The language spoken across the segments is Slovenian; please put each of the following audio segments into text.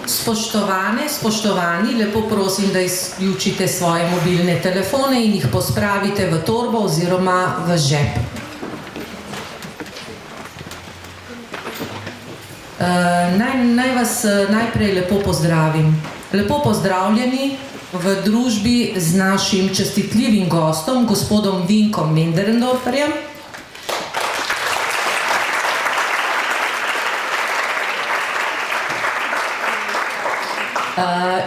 Spoštovane, spoštovani, lepo prosim, da izključite svoje mobilne telefone in jih pospravite v torbo oziroma v žep. Naj vas najprej lepo pozdravim. Lepo pozdravljeni v družbi z našim častitljivim gostom, gospodom Vinkom Möderndorferjem.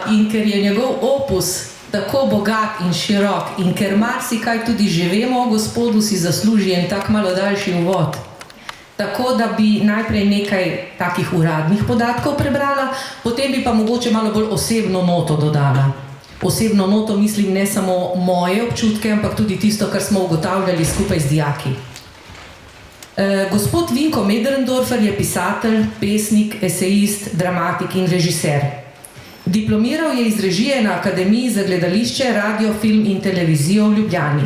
In ker je njegov opus tako bogat in širok in ker marsikaj tudi že vemo o gospodu, si zasluži en tak malo daljši uvod. Tako da bi najprej nekaj takih uradnih podatkov prebrala, potem bi pa mogoče malo bolj osebno noto dodala. Osebno noto mislim ne samo moje občutke, ampak tudi tisto, kar smo ugotavljali skupaj z dijaki. Gospod Vinko Möderndorfer je pisatelj, pesnik, esejist, dramatik in režiser. Diplomiral je iz režije na Akademiji za gledališče, radio, film in televizijo v Ljubljani.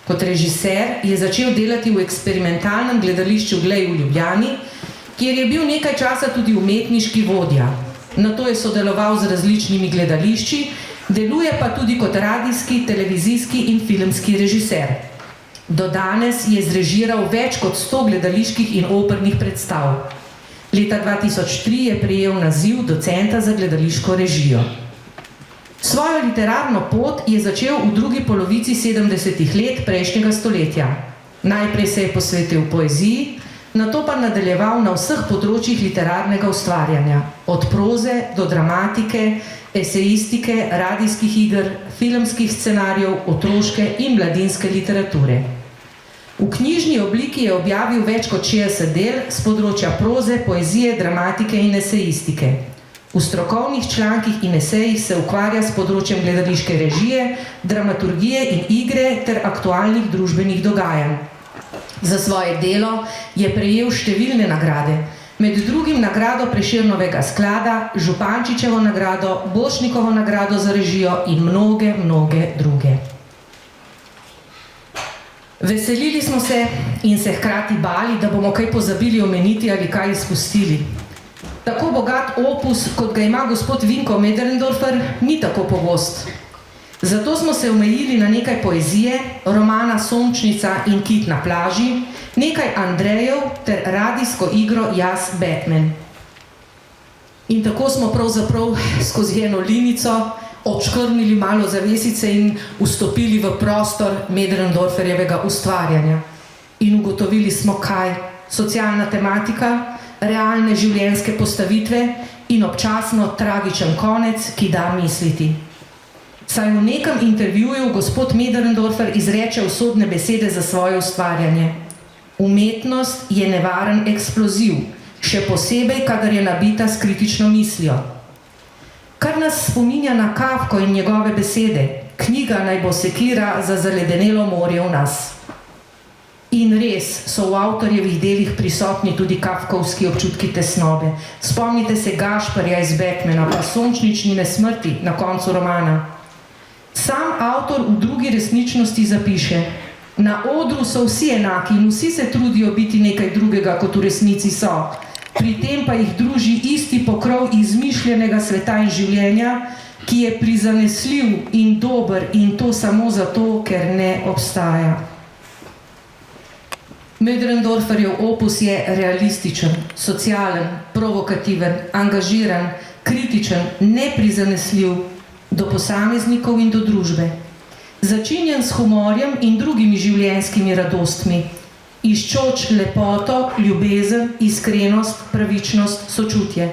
Kot režiser je začel delati v eksperimentalnem gledališču Glej v Ljubljani, kjer je bil nekaj časa tudi umetniški vodja. Nato je sodeloval z različnimi gledališči, deluje pa tudi kot radijski, televizijski in filmski režiser. Do danes je zrežiral več kot 100 gledaliških in opernih predstav. Leta 2003 je prejel naziv docenta za gledališko režijo. Svojo literarno pot je začel v drugi polovici 70-ih let prejšnjega stoletja. Najprej se je posvetil poeziji, nato pa nadaljeval na vseh področjih literarnega ustvarjanja, od proze do dramatike, esejistike, radijskih iger, filmskih scenarijev, otroške in mladinske literature. V knjižni obliki je objavil več kot 60 del z področja proze, poezije, dramatike in esejistike. V strokovnih člankih in esejih se ukvarja s področjem gledališke režije, dramaturgije in igre ter aktualnih družbenih dogajanj. Za svoje delo je prejel številne nagrade, med drugim nagrado Prešernovega sklada, Župančičevo nagrado, Borštnikovo nagrado za režijo in mnoge druge. Veselili smo se in se hkrati bali, da bomo kaj pozabili omeniti ali kaj izpustili. Tako bogat opus, kot ga ima gospod Vinko Möderndorfer, ni tako pogost. Zato smo se omejili na nekaj poezije, romana Sončnica in Kit na plaži, nekaj Andrejev ter radijsko igro Jaz, Batman. In tako smo pravzaprav skozi eno linico odškrnili malo zavesice in vstopili v prostor Möderndorferjevega ustvarjanja. In ugotovili smo kaj? Socialna tematika, realne življenjske postavitve in občasno tragičen konec, ki da misliti. Saj v nekem intervjuju gospod Möderndorfer izreče usodne besede za svoje ustvarjanje. Umetnost je nevaren eksploziv, še posebej, kadar je nabita s kritično mislijo. Kar nas spominja na Kafko in njegove besede, knjiga naj bo sekira za zaledenelo morje v nas. In res so v avtorjevih delih prisotni tudi kafkovski občutki tesnobe. Spomnite se Gašperja iz Batmana, pa Sončničnine smrti na koncu romana. Sam avtor v drugi resničnosti zapiše: na odru so vsi enaki in vsi se trudijo biti nekaj drugega, kot v resnici so. Pri tem pa jih druži isti pokrov izmišljenega sveta in življenja, ki je prizanesljiv in dober in to samo zato, ker ne obstaja. Möderndorferjev opus je realističen, socialen, provokativen, angažiran, kritičen, neprizanesljiv do posameznikov in do družbe. Začinjen s humorjem in drugimi življenjskimi radostmi, iščoč lepoto, ljubezen, iskrenost, pravičnost, sočutje.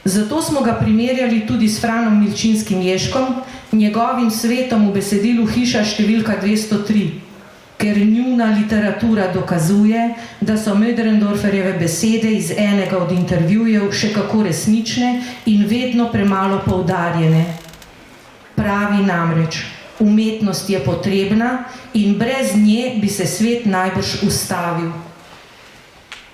Zato smo ga primerjali tudi s Franom Milčinskim Ježkom, njegovim svetom v besedilu Hiša številka 203, ker njuna literatura dokazuje, da so Möderndorferjeve besede iz enega od intervjujev še kako resnične in vedno premalo poudarjene. Pravi namreč: umetnost je potrebna in brez nje bi se svet najbrž ustavil.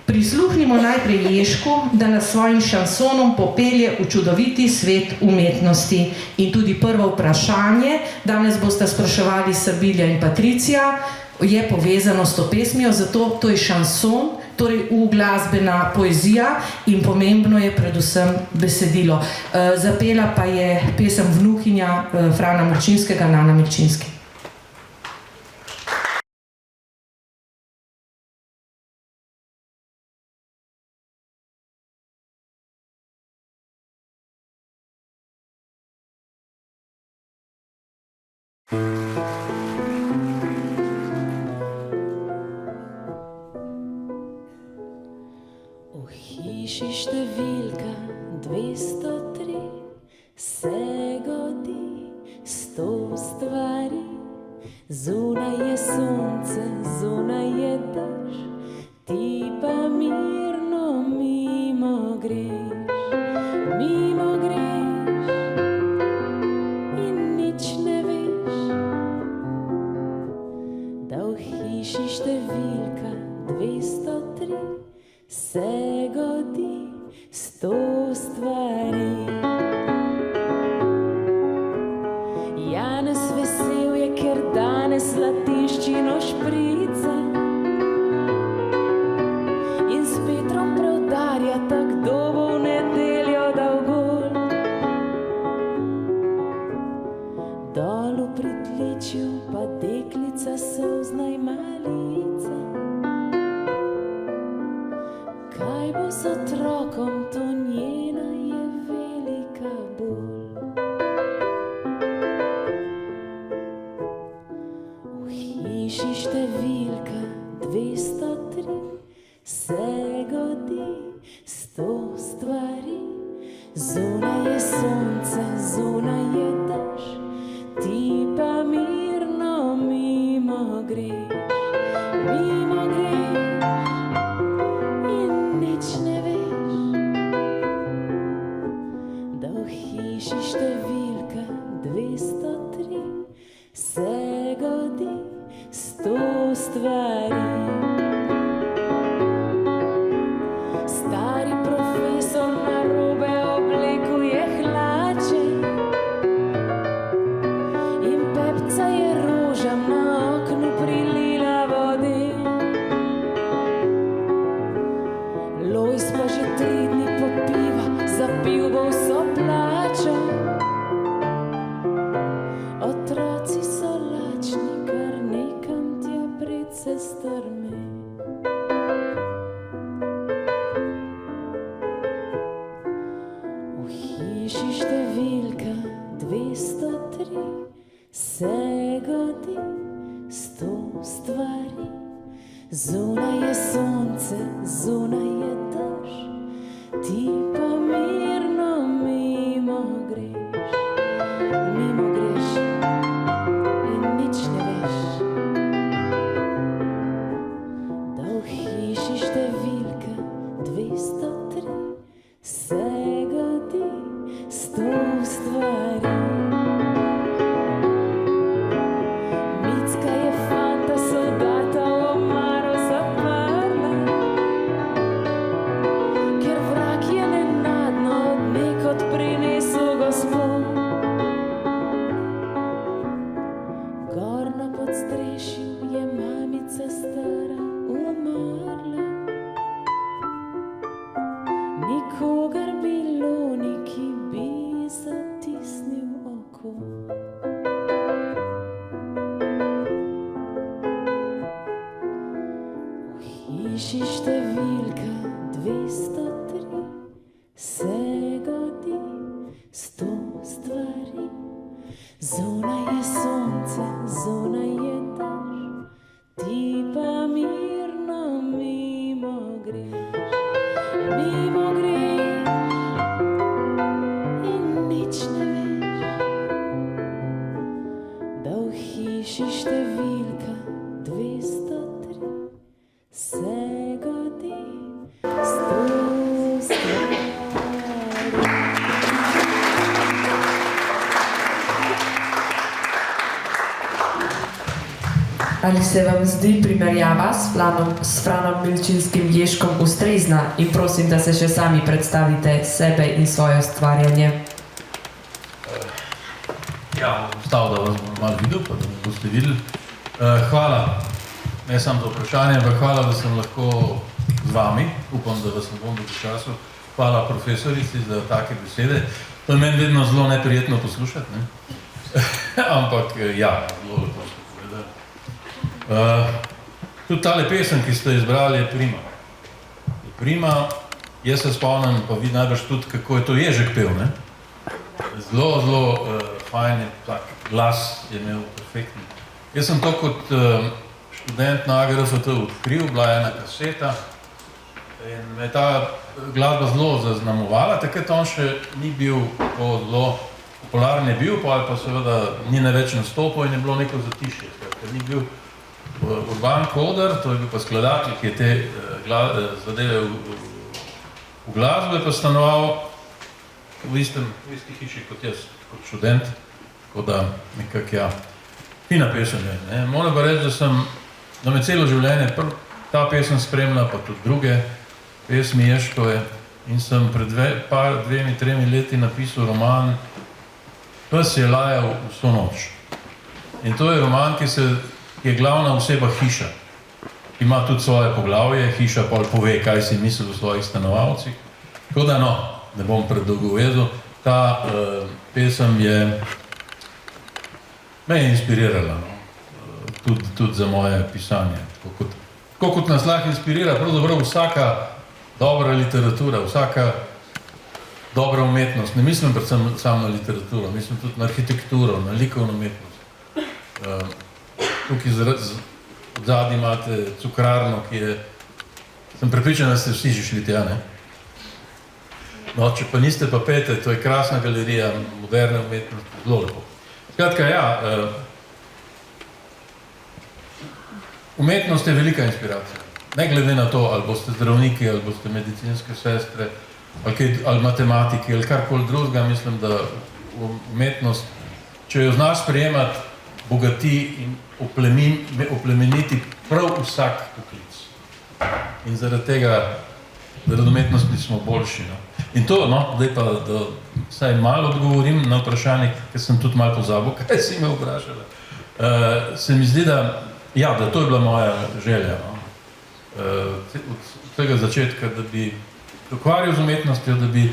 Prisluhnimo najprej Ježku, da nas svojim šansonom popelje v čudoviti svet umetnosti. In tudi prvo vprašanje, danes bosta spraševali Sabilja in Patricija, je povezano s to pesmijo, zato to je šanson, torej uglasbena poezija in pomembno je predvsem besedilo. Zapela pa je pesem vnukinja Frana Milčinskega, Nana Milčinski. V hiši številka 203 se godi 100 stvari. Zunaj je sonce, zunaj je dež, ti pa mirno mimo greš in nič ne veš, da v hiši številka 203 se godi 100 stvari. Janez vesel je, ker danes latinščino šprica in s Petrom preudarja, tak kdo bo v nedeljo dal gol. Dol v pritličju pa deklica solzna ima lica. Kaj bo z otrokom, to njena je velika bol. V hiši številka 203 se godi 100 stvari. Zunaj je sonce, zunaj je dež, ti pa mirno mimo greš in nič ne veš, da v hiši številka 203 se godi 100 stvari. Stari profesor narobe oblikuje hlače in pepca je rožam na oknu prilila vode. Lojz pa že 3 dni popiva, zapil bo vso plačo. Otroci so lačni, kar nekam tja pred se strme. V hiši številka 203 se godi 100 stvari. Zunaj je sonce, zunaj je dež, ti pa mirno mimo greš in nič ne veš, da v hiši številka 203 se godi 100 stvari. Micka je fanta soldata v omaro zaprla, ker vrag je nenadno od nekod prinesel gospod. Gor na podstrešju je mamica stara umrla, nikogar bilo ni, ki bi zatisnil oko. V hiši številka 203 se godi 100 stvari. Zunaj je sonce, zunaj je dež, ti pa mirno mimo greš in nič ne veš, da v hiši številka 203 se godi 100 stvari. Ali se vam zdi primerjava s Franom Milčinskim Ježkom ustrezna in prosim, da se še sami predstavite sebe in svoje ustvarjanje? Ja, bom vstal, da vas bom malo videl, pa da boste videli. Hvala, ne samo za vprašanje, ampak hvala, da sem lahko z vami, upam, da vas ne bom dolgočasil. Hvala profesorici za take besede. To je meni vedno zelo neprijetno poslušati, ne? Ampak ja, zelo lepo ste povedali. Tudi tale pesem, ki ste izbrali, je prima. Je prima, jaz se spomnim, pa vi najbrž tudi, kako je to Ježek pel, ne? Zelo fajn, tak glas je imel perfektni. Jaz sem to kot študent na AGRFT odkril, bila je ena kaseta in me je ta glasba zelo zaznamovala, takrat on še ni bil zelo popularen, je bil, pa seveda ni ne več nastopil in je bilo neko zatišje. Ker ni bil Urban Koder, to je bil pa skladatelj, ki je te zadeve v glasbo, je pa stanoval v isti hiši kot jaz, kot študent, tako da nekako ja, fina pesem je. Ne? Moram pa reči, da me celo življenje ta pesem spremlja, pa tudi druge pesmi Ježkove in sem pred 2-3 leti napisal roman Pes je lajal vso noč. In to je roman, ki je glavna oseba hiša. Ima tudi svoje poglavje, hiša pol pove, kaj si misli o svojih stanovalcih. Tako da no, ne bom predolgo vezal, ta pesem me je inspirirala, no? Tudi za moje pisanje. Tako kot nas lahko inspirira pravzaprav vsaka dobra literatura, vsaka dobra umetnost. Ne mislim predvsem samo na literaturo, mislim tudi na arhitekturo, na likovno umetnost. Tukaj odzadnji imate cukrarno, ki je, sem prepričan, da ste vsi že šli tja, ne? No, če pa niste, pa pejte, to je krasna galerija, moderne umetnosti, zelo lepo. Skratka, ja, umetnost je velika inspiracija. Ne glede na to, ali boste zdravniki, ali boste medicinske sestre, ali matematiki, ali karkoli drugega, mislim, da umetnost, če jo znaš sprejemati, bogati in oplemeniti prav vsak poklic. In zaradi tega, zaradi umetnosti smo boljši. No? In to, no, zdaj pa, da vsaj malo odgovorim na vprašanje, ker sem tudi malo pozabil, kaj si me vprašala. Se mi zdi, da to je bila moja želja. No? Od tega začetka, da bi ukvarjal z umetnostjo, da bi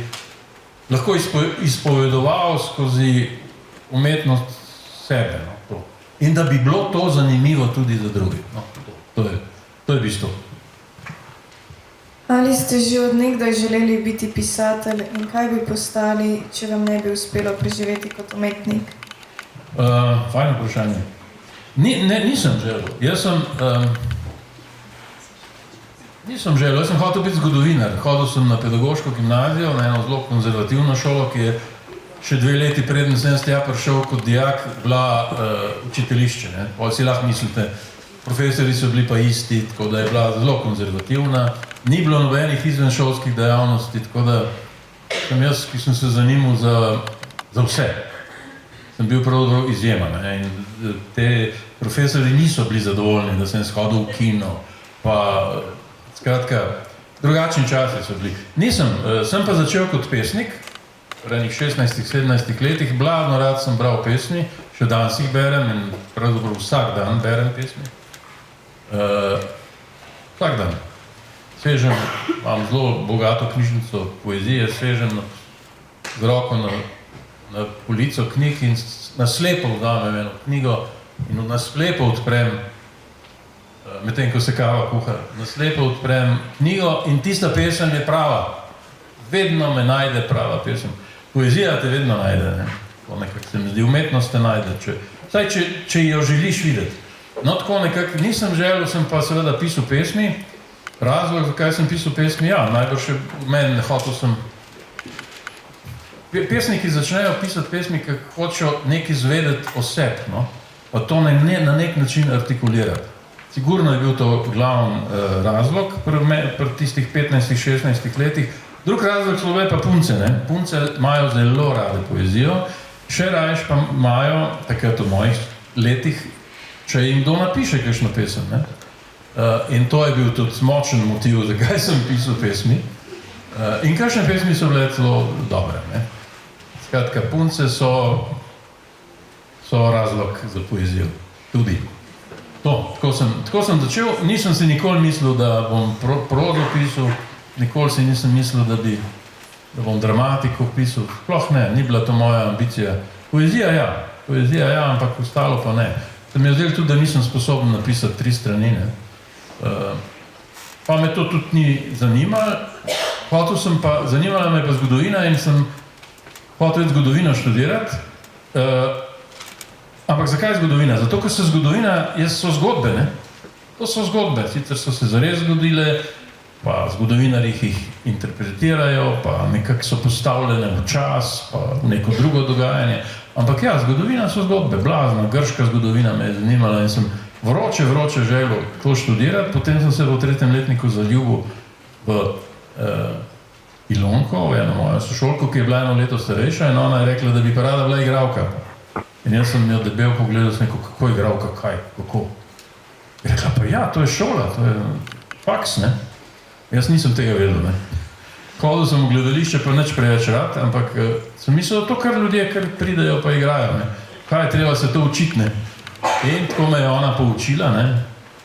lahko izpovedoval skozi umetnost sebe. No? To. In da bi bilo to zanimivo tudi za druge. No? To je bistvo. Ali ste že od nekdaj želeli biti pisatelj in kaj bi postali, če vam ne bi uspelo preživeti kot umetnik? Fajno vprašanje. Nisem želel. Nisem želel. Jaz sem hotel biti zgodovinar. Hodil sem na pedagoško gimnazijo, na eno zelo konzervativno šolo, ki je še 2 leti preden sem tja prišel kot dijak, bila učiteljišče. Ne? Si lahko mislite, profesori so bili pa isti, tako da je bila zelo konzervativna. Ni bilo nobenih izvenšolskih dejavnosti, tako da sem jaz, ki sem se zanimal za vse. Sem bil pravzaprav izjemen. In te profesori niso bili zadovoljni, da sem shodil v kino. Pa, skratka, drugačni časi so bili. Sem pa začel kot pesnik, v enih 16-17 letih. Blazno rad sem bral pesmi, še danes jih berem in pravzaprav vsak dan berem pesmi. Vsak dan. Sežem, imam zelo bogato knjižnico poezije, sežem z roko na polico knjig in na slepo vzamem eno knjigo in na slepo odprem, medtem ko se kava kuha, na slepo odprem knjigo in tista pesem je prava. Vedno me najde prava pesem. Poezija te vedno najde, ne? Nekako se mi zdi, umetnost te najde, če jo želiš videti. No, tako nekako nisem želel, sem pa seveda pisal pesmi. Razlog, zakaj sem pisal pesmi, najbolj še meni hotel sem. Pesniki začnejo pisati pesmi, ker hočejo nekaj izvedeti o sebi, no? Pa to na nek način artikulirati. Sigurno je bil to glavni razlog pri tistih 15-16 letih. Drug razlog so bile pa punce, ne? Punce imajo zelo rade poezijo, še rajš pa imajo, takrat v mojih letih, če jim kdo napiše kakšno pesem, ne? In to je bil tudi močen motiv, zakaj sem pisal pesmi. In kakšne pesmi so bile celo dobre, ne? Skratka, punce so razlog za poezijo. Tudi. Tako sem začel, nisem si nikoli mislil, da bom prozo pisal, nikoli si nisem mislil, da bom dramatiko pisal, sploh ne, ni bila to moja ambicija. Poezija ja, ampak ostalo pa ne. Se mi je zdelo tudi, da nisem sposoben napisati 3 strani, ne. Pa me to tudi ni zanimalo, zanimala me pa zgodovina in sem hotel zgodovino študirati. Ampak zakaj zgodovina? Zato, ker zgodovina so zgodbe, ne? To so zgodbe, sicer so se zares zgodile, pa zgodovinarji jih interpretirajo, pa nekako so postavljene v čas, pa v neko drugo dogajanje. Ampak ja, zgodovina so zgodbe, blazna, grška zgodovina me je zanimala in sem vroče želel to študirati, potem sem se v 3. letniku zaljubil v Ilonko, eno mojo sošolko, ki je bila 1 leto starejša in ona je rekla, da bi pa rada bila igralka. In jaz sem jo debel pogledal, sem rekel, kako igralka, kaj, kako? Je rekla, pa ja, to je šola, to je faks, ne? Jaz nisem tega vedel, ne? Hodil sem v gledališče, pa nič preveč rad, ampak sem mislil, da to kar ljudje, kar pridejo pa igrajo, ne? Kaj je treba se to učiti, ne? In tako me je ona poučila, ne?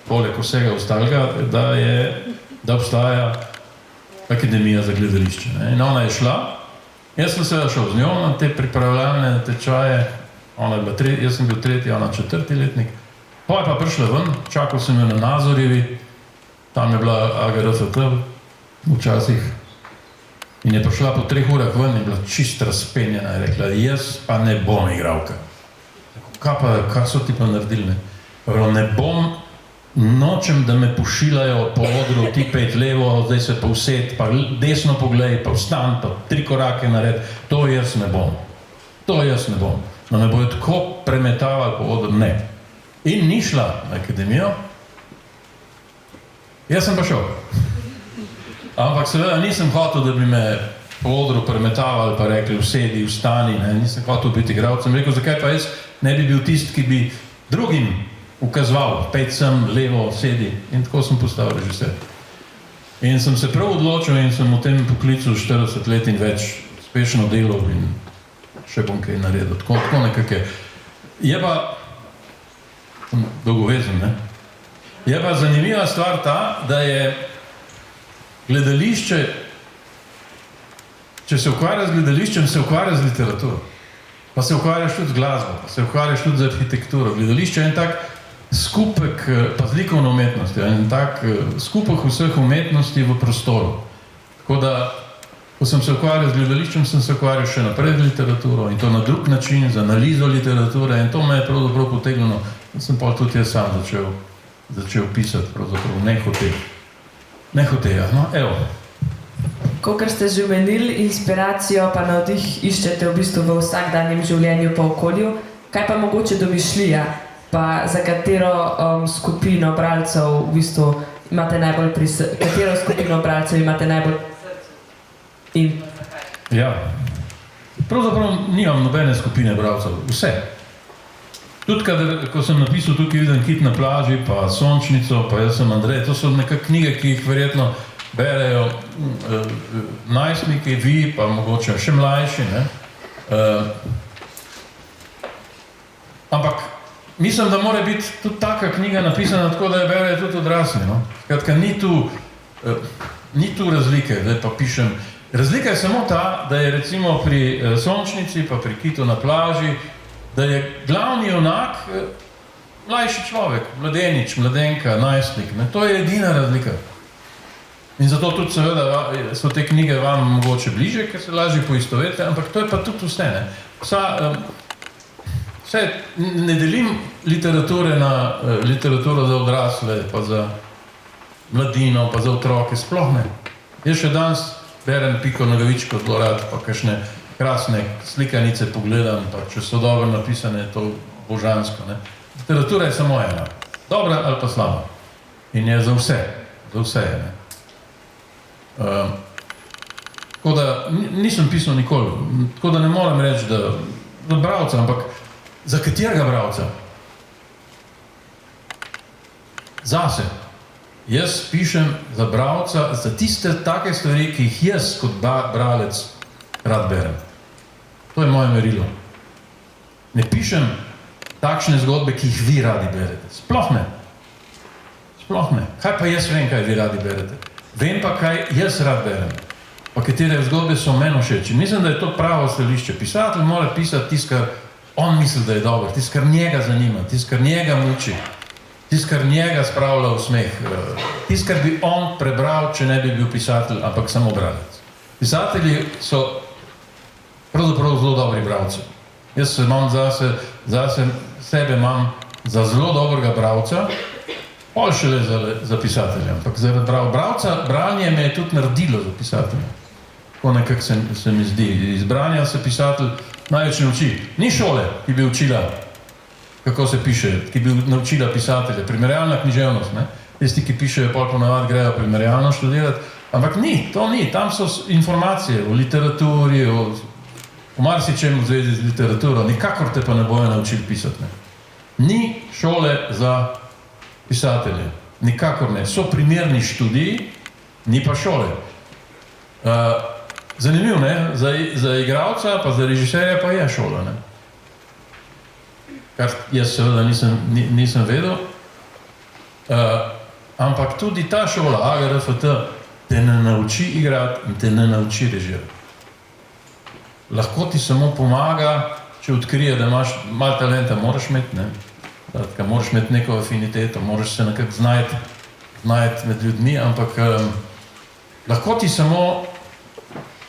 Poleg vsega ostalega, da obstaja akademija za gledališče, ne? In ona je šla, jaz sem seveda šel z njo na te pripravljalne tečaje, jaz sem bil 3., ona 4. letnik, pa je pa prišla ven, čakal sem jo na Nazorjevi, tam je bila AGRFT včasih, in je prišla po 3 urah ven in bila čist razpenjena in rekla, jaz pa ne bom igralka. Kaj so ti pa naredili, ne? Ne bom, nočem, da me pošiljajo po odru, ti pet levo, zdaj se pa used, pa desno poglej, pa vstan, pa 3 korake nared, to jaz ne bom. No, me bojo tako premetavali po odru, ne. In ni šla na akademijo, jaz sem pa šel. Ampak seveda nisem hotel, da bi me po odru premetavali, pa rekli, usedi, vstani, ne, nisem hotel biti igralec. Sem rekel, zakaj pa jaz ne bi bil tist, ki bi drugim ukazoval, pejt sem, levo, sedi, in tako sem postal režiser. In sem se prav odločil in sem v tem poklicu 40 let in več uspešno delal in še bom kaj naredil. Tako nekako je. Je pa, dolgovezen, ne? Je pa zanimiva stvar ta, da je gledališče, če se ukvarja z gledališčem, se ukvarja z literaturo. Pa se ukvarjaš tudi z glasbo, pa se ukvarjaš tudi z arhitekturo. Gledališče je en tak skupek, pa z likovno umetnostjo, en tak skupek vseh umetnosti v prostoru. Tako da, ko sem se ukvarjal z gledališčem, sem se ukvarjal še naprej z literaturo in to na drug način, z analizo literature in to me je pravzaprav potegnilo. Sem pa tudi jaz sam začel pisati, pravzaprav nehote, ja. No, evo. Kakor ste že omenili, inspiracijo pa navdih iščete v bistvu v vsakdanjem življenju pa okolju. Kaj pa mogoče domišljija? Pa za katero skupino bralcev v bistvu imate najbolj katero skupino bralcev imate najbolj in... Ja. Pravzaprav nimam nobene skupine bralcev. Vse. Tudi ko sem napisal tukaj Viden kit na plaži, pa Sončnico, pa Jaz sem Andrej, to so nekak knjige, ki jih verjetno berejo najstniki, vi, pa mogoče še mlajši, ne? Ampak mislim, da mora biti tudi taka knjiga napisana tako, da je berejo tudi odrasli, no? Skratka, ni tu razlike, da pa pišem. Razlika je samo ta, da je recimo pri Sončnici, pa pri Kitu na plaži, da je glavni junak mlajši človek, mladenič, mladenka, najstnik, ne? To je edina razlika. In zato tudi seveda so te knjige vam mogoče bliže, ker se lažje poistovete, ampak to je pa tudi vse, ne? Ne delim literature na literaturo za odrasle, pa za mladino, pa za otroke, sploh ne. Jaz še danes berem Piko Nogavičko zelo rad, pa kakšne krasne slikanice pogledam, pa če so dobro napisane, je to božansko, ne. Literatura je samo ena, dobra ali pa slaba. In je za vse je, ne. Tako da nisem pisal nikoli, tako da ne morem reči, da za bralca, ampak za katerega bralca? Zase. Jaz pišem za bralca, za tiste take stvari, ki jih jaz kot bralec rad berem. To je moje merilo. Ne pišem takšne zgodbe, ki jih vi radi berete. Sploh ne. Sploh ne. Kaj pa jaz vem, kaj vi radi berete? Vem pa, kaj jaz rad berem. Pa katere zgodbe so meni všeč. Mislim, da je to pravo stališče. Pisatelj mora pisati tisto, kar on misli, da je dobro, tisto, kar njega zanima, tisto, kar njega muči, tisto, kar njega spravlja v smeh, tisto, kar bi on prebral, če ne bi bil pisatelj, ampak samo bralec. Pisatelji so pravzaprav zelo dobri bralci. Jaz se imam sebe imam za zelo dobrega bralca, pol šele za pisatelja, ampak zaradi bralca, branje me je tudi naredilo za pisatelja. Tako nekako se mi zdi. Iz branja se pisatelj največ nauči. Ni šole, ki bi učila, kako se piše, ki bi naučila pisatelja. Primerjalna književnost, ne? Tisti, ki pišejo, pol ponavad grejo primerjalno študirati, ampak ni, to ni. Tam so informacije o literaturi, o marsičem v zvezi z literaturo. Nikakor te pa ne bojo naučili pisati. Ne? Ni šole za pisatelje. Nikakor ne. So primerni študiji, ni pa šole. Zanimivo, ne? Za igralca, pa za režiserja pa je šola, ne? Kar jaz seveda nisem vedel. Ampak tudi ta šola, AGRFT, te ne nauči igrati in te ne nauči režirati. Lahko ti samo pomaga, če odkrije, da imaš malo talenta, moraš imeti, ne? Tako, moraš imeti neko afiniteto, moraš se nekako znajti med ljudmi, ampak lahko ti samo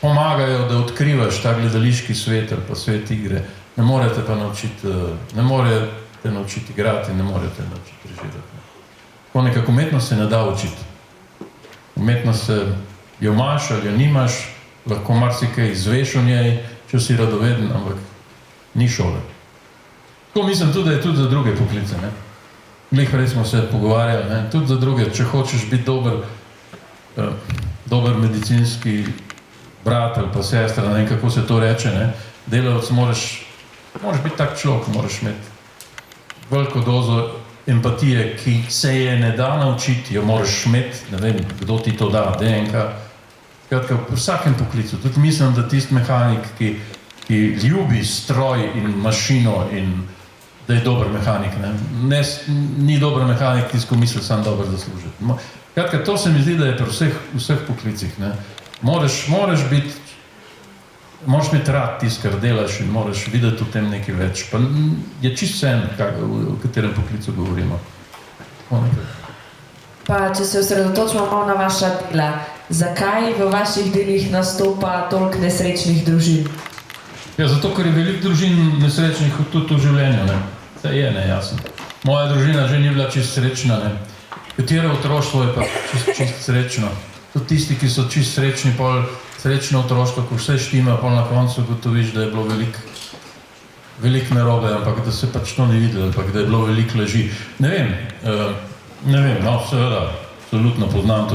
pomagajo, da odkrivaš ta gledališki svet ali pa svet igre. Ne morete pa naučiti, ne morete naučiti igrati, ne morete naučiti režirati. Tako nekako umetnost se ne da učiti. Umetnost se jo imaš ali jo nimaš, lahko marsikaj izveš o njej, če si radoveden, ampak ni šole. Tako mislim tudi, da je tudi za druge poklice, ne. Glih prej smo se pogovarjali, ne, tudi za druge, če hočeš biti dober medicinski brat ali pa sestra, ne vem, kako se to reče, ne, delavec moraš biti tak človek, moraš imeti veliko dozo empatije, ki se je ne da naučiti, jo moraš imeti, ne vem, kdo ti to da, DNK. Skratka, v vsakem poklicu, tudi mislim, da tisti mehanik, ki ljubi stroj in mašino in da je dober mehanik, ne, ni dober mehanik, tisti, ko misli sam dobro zaslužiti. Skratka, to se mi zdi, da je pri vseh poklicih, ne. Moraš imeti rad tisto, kar delaš in moraš videti v tem nekaj več. Pa je čisto vseeno, o katerem poklicu govorimo. Pa če se osredotočimo malo na vaša dela, zakaj v vaših delih nastopa toliko nesrečnih družin? Ja, zato, ker je veliko družin nesrečnih tudi v življenju, ne. To je, ne, jasno. Moja družina že ni bila čisto srečna, ne. Katero otroštvo je pa čisto srečno. Tudi tisti, ki so čisto srečni, pol srečno otroštvo, ko vse štima, pol na koncu gotoviš, da je bilo veliko narobe, ampak da se pač to ni videlo, ampak da je bilo veliko laži. Ne vem, no, seveda, absolutno poznam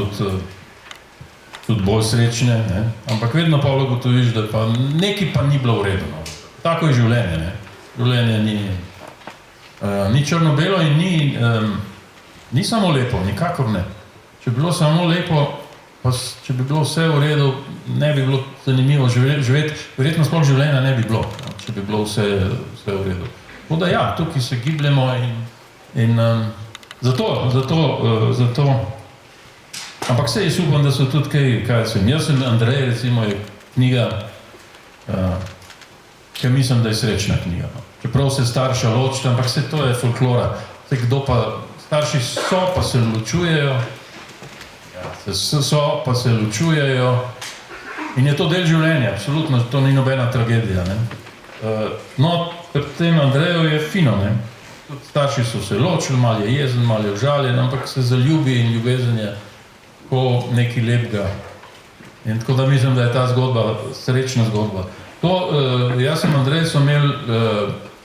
tudi bolj srečne, ne, ampak vedno pol gotoviš, da pa nekaj pa ni bilo v redu, no. Tako je življenje, ne. Življenje ni črno-belo in ni samo lepo, nikakor ne. Če bi bilo samo lepo, pa če bi bilo vse v redu, ne bi bilo zanimivo živeti, verjetno sploh življenja ne bi bilo, če bi bilo vse v redu. Tako da ja, tukaj se gibljemo in zato, ampak saj jaz upam, da so tudi kaj sem. Jaz sem Andrej, recimo, je knjiga, ki mislim, da je srečna knjiga. Čeprav se starša ločita, ampak vse to je folklora. Starši so, pa se ločujejo, pa se ločujejo in je to del življenja, absolutno, to ni nobena tragedija, ne. No, pri tem Andreju je fino, ne. Starši so se ločili, malo je jezen, malo je užaljen, ampak se zaljubi in ljubezen je ko nekaj lepega. In tako da mislim, da je ta zgodba srečna zgodba. Jaz sem Andrej, so imeli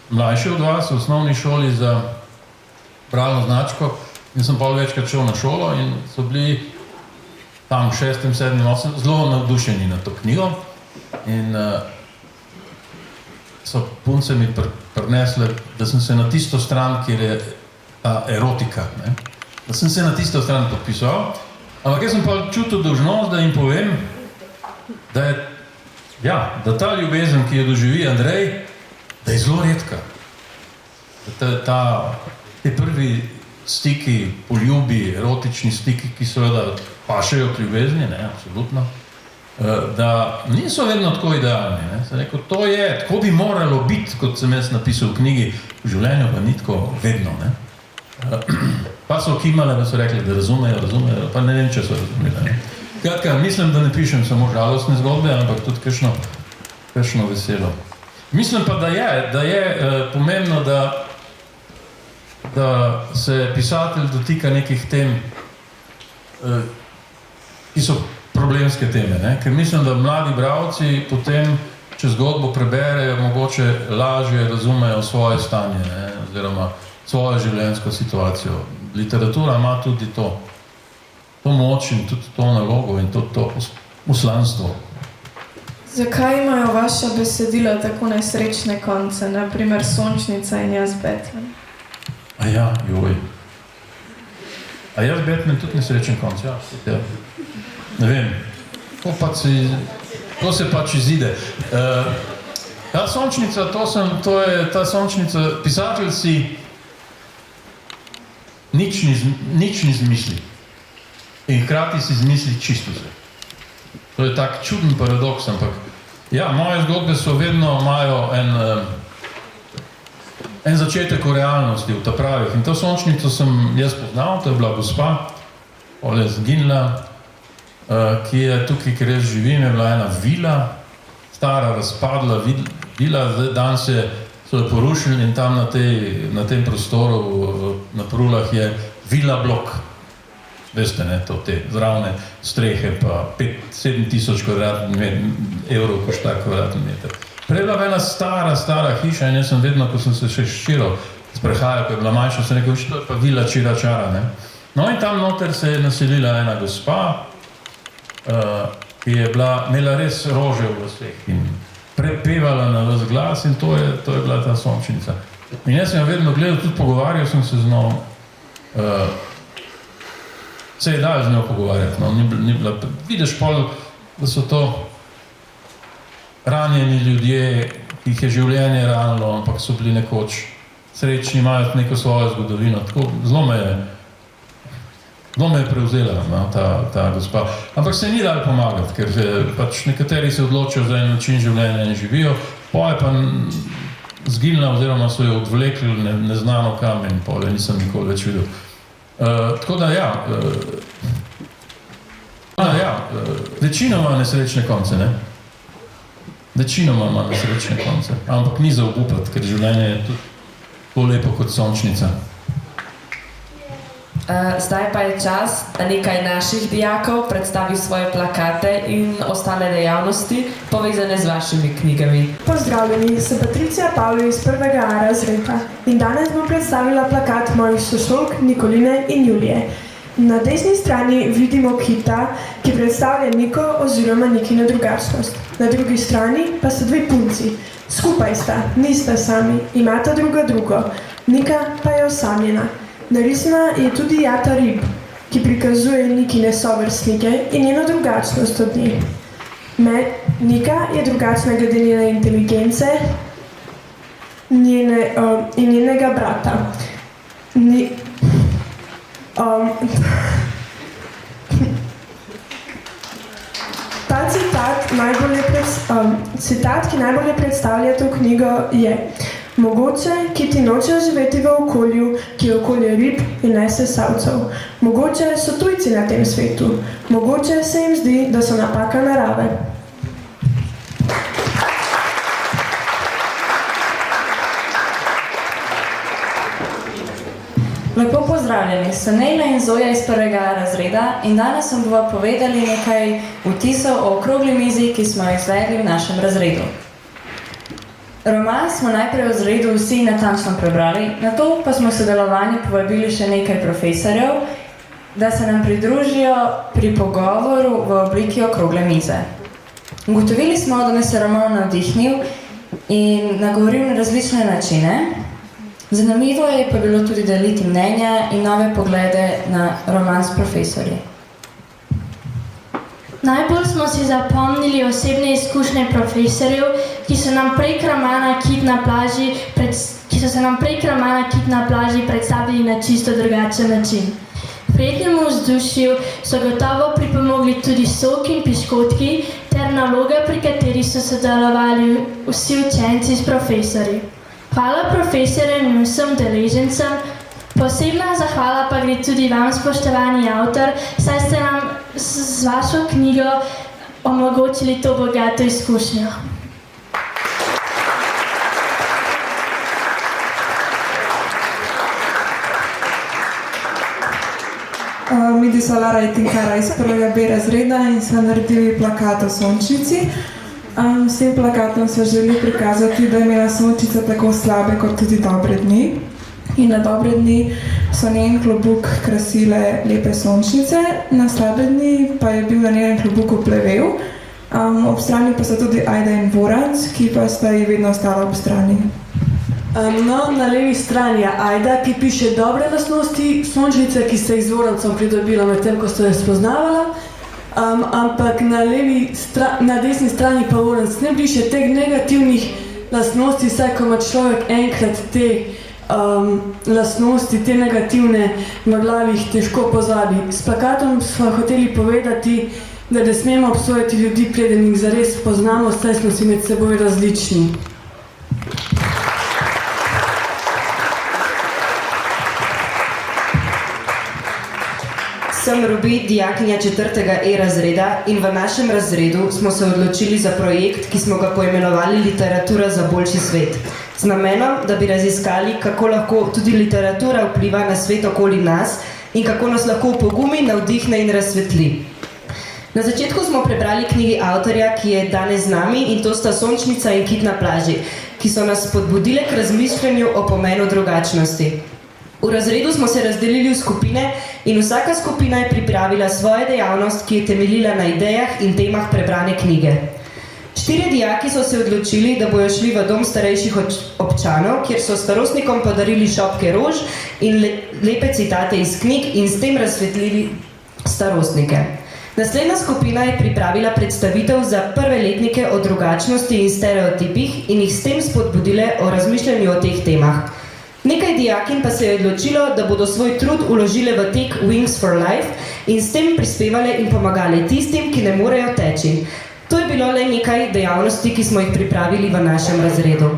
mlajši od vas v osnovni šoli za bralno značko in sem pol večkrat šel na šolo in so bili tam 6., 7., 8. zelo navdušeni na to knjigo in so punce mi prinesle, da sem se na tisto stran, kjer je ta erotika, ne, da sem se na tisto stran podpisal, ampak jaz sem pa čutil dolžnost, da jim povem, da ta ljubezen, ki jo doživi Andrej, da je zelo redka. Te stiki, poljubi, erotični stiki, ki seveda pašejo k ljubezni, ne, absolutno, da niso vedno tako idealni. Ne. Sem rekel, to je, tako bi moralo biti, kot sem jaz napisal v knjigi, v življenju pa ni tako vedno. Ne. Pa so kimale, da so rekli, da razumejo, pa ne vem, če so razumeli. Ne. Kratka, mislim, da ne pišem samo žalostne zgodbe, ampak tudi kakšno veselo. Mislim pa, da je pomembno, da se pisatelj dotika nekih tem, ki so problemske teme, ne? Ker mislim, da mladi bralci potem, če zgodbo preberejo, mogoče lažje razumejo svoje stanje, ne? Oziroma svojo življenjsko situacijo. Literatura ima tudi to moč in tudi to nalogo in tudi to poslanstvo. Zakaj imajo vaša besedila tako nesrečne konce, naprimer Sončnica in Jaz Batman? A ja, joj. A Jaz Batman tudi nesrečen konc, ja. Ne vem, to se pač izide. Ta Sončnica, ta Sončnica, pisatelj si nič ni zmisli. In hkrati si zmisli čisto vse. To je tak čuden paradoks, ampak ja, moje zgodbe so vedno imajo en začetek v realnosti, v ta pravih. In to Sončnico sem jaz poznal, to je bila gospa, ole zginila, ki je tukaj, kjer jaz živim, je bila ena vila, stara, razpadla vila, zdaj dan so jo porušili in tam na tem prostoru na Prulah je vila blok. Veste, ne, to te zravne strehe, pa 7 tisoč evrov košta kvadratni meter. Prej je bila ena stara hiša in jaz sem vedno, ko sem se še širo sprehajal, ko je bila manjša, sem rekel, to je pa vila Čiračara, ne. No in tam noter se je naselila ena gospa, ki je imela res rože v laseh in prepevala na ves glas in to je bila ta Sončnica. In jaz sem jo vedno gledal, tudi pogovarjal sem se z njo, se je dal z njo pogovarjati, no, ni bila, vidiš pol, da so to ranjeni ljudje, ki jih je življenje ranilo, ampak so bili nekoč srečni, imajo neko svojo zgodovino, tako zelo me je prevzela, no, ta gospa. Ampak se ni dal pomagati, ker pač nekateri se odločijo za en način življenja in živijo, poje pa zginila oziroma so jo odvlekli neznano kam in pole nisem nikoli več videl. Tako da ja, večinoma ima nesrečne konce, ne? Večinoma ima nesrečne konce, ampak ni za obupati, ker življenje je tudi tako lepo kot Sončnica. Zdaj pa je čas, da nekaj naših dijakov predstavi svoje plakate in ostale dejavnosti, povezane z vašimi knjigami. Pozdravljeni, sem Patricija Pavli iz 1. A razreda in danes bom predstavila plakat mojih sošolk Nikoline in Julije. Na desni strani vidimo kita, ki predstavlja Niko oziroma Nikino drugačnost. Na drugi strani pa so dve punci. Skupaj sta, nista sami, imata drugo. Nika pa je osamljena. Narisana je tudi Jata Rib, ki prikazuje Nikine sovrstnike in njeno drugačnost od nje. Nika je drugačna glede njene inteligence in njenega brata. Ta citat, ki najbolje predstavlja to knjigo, je: mogoče, ki ti nočejo živeti v okolju, ki je okolje rib in ne sesalcev. Mogoče so tujci na tem svetu. Mogoče se jim zdi, da so napaka narave. Lepo pozdravljeni, sem Nejla in Zoja iz 1. A razreda in danes vam bova povedali nekaj vtisov o okrogli mizi, ki smo jo izvedli v našem razredu. Roman smo najprej v razredu vsi natančno prebrali, nato pa smo v sodelovanju povabili še nekaj profesorjev, da se nam pridružijo pri pogovoru v obliki okrogle mize. Ugotovili smo, da nas je roman navdihnil in nagovoril na različne načine. Zanimivo je pa bilo tudi deliti mnenja in nove poglede na roman s profesorji. Najbolj smo si zapomnili osebne izkušnje profesorjev, ki so nam prek romana Kit na plaži so se nam prek romana Kit na plaži predstavili na čisto drugačen način. Prijetnemu vzdušju so gotovo pripomogli tudi sok in piškotki ter naloge, pri kateri so sodelovali vsi učenci s profesorji. Hvala profesorjem in vsem deležencem, posebna zahvala pa gre tudi vam, spoštovani avtor, saj ste nam z vašo knjigo omogočili to bogato izkušnjo. Midvi so Lara in Tinkara iz 1. B razreda in so naredili plakat o Sončnici. S tem plakatom so želeli prikazati, da je imela Sončnica tako slabe kot tudi dobre dni. In na dobre dni so njen klobuk krasile lepe sončnice, na slabe dni pa je bil na njenem klobuku plevel. Ob strani pa so tudi Ajda in Voranc, ki pa sta ji vedno ostala ob strani. Na levi strani je Ajda, ki piše dobre lastnosti sončnice, ki sta jih z Vorancem pridobila med tem, ko sta jo spoznavala. Ampak na desni strani pa Voranc ne piše teh negativnih lastnosti, saj ko ima človek enkrat te lastnosti, te negativne v glavi jih težko pozabi. S plakatom smo hoteli povedati, da ne smemo obsojati ljudi, preden jih zares poznamo, saj smo si med seboj različni. Sem Rubi, dijakinja 4. E razreda in v našem razredu smo se odločili za projekt, ki smo ga poimenovali Literatura za boljši svet. Z namenom, da bi raziskali, kako lahko tudi literatura vpliva na svet okoli nas in kako nas lahko opogumi, navdihne in razsvetli. Na začetku smo prebrali knjigi avtorja, ki je danes z nami, in to sta Sončnica in Kit na plaži, ki so nas spodbudile k razmišljanju o pomenu drugačnosti. V razredu smo se razdelili v skupine in vsaka skupina je pripravila svojo dejavnost, ki je temeljila na idejah in temah prebrane knjige. 4 dijaki so se odločili, da bojo šli v dom starejših občanov, kjer so starostnikom podarili šopke rož in lepe citate iz knjig in s tem razsvetlili starostnike. Naslednja skupina je pripravila predstavitev za prve letnike o drugačnosti in stereotipih in jih s tem spodbudile o razmišljanju o teh temah. Nekaj dijakin pa se je odločilo, da bodo svoj trud vložile v tek Wings for Life in s tem prispevale in pomagale tistim, ki ne morejo teči. To je bilo le nekaj dejavnosti, ki smo jih pripravili v našem razredu.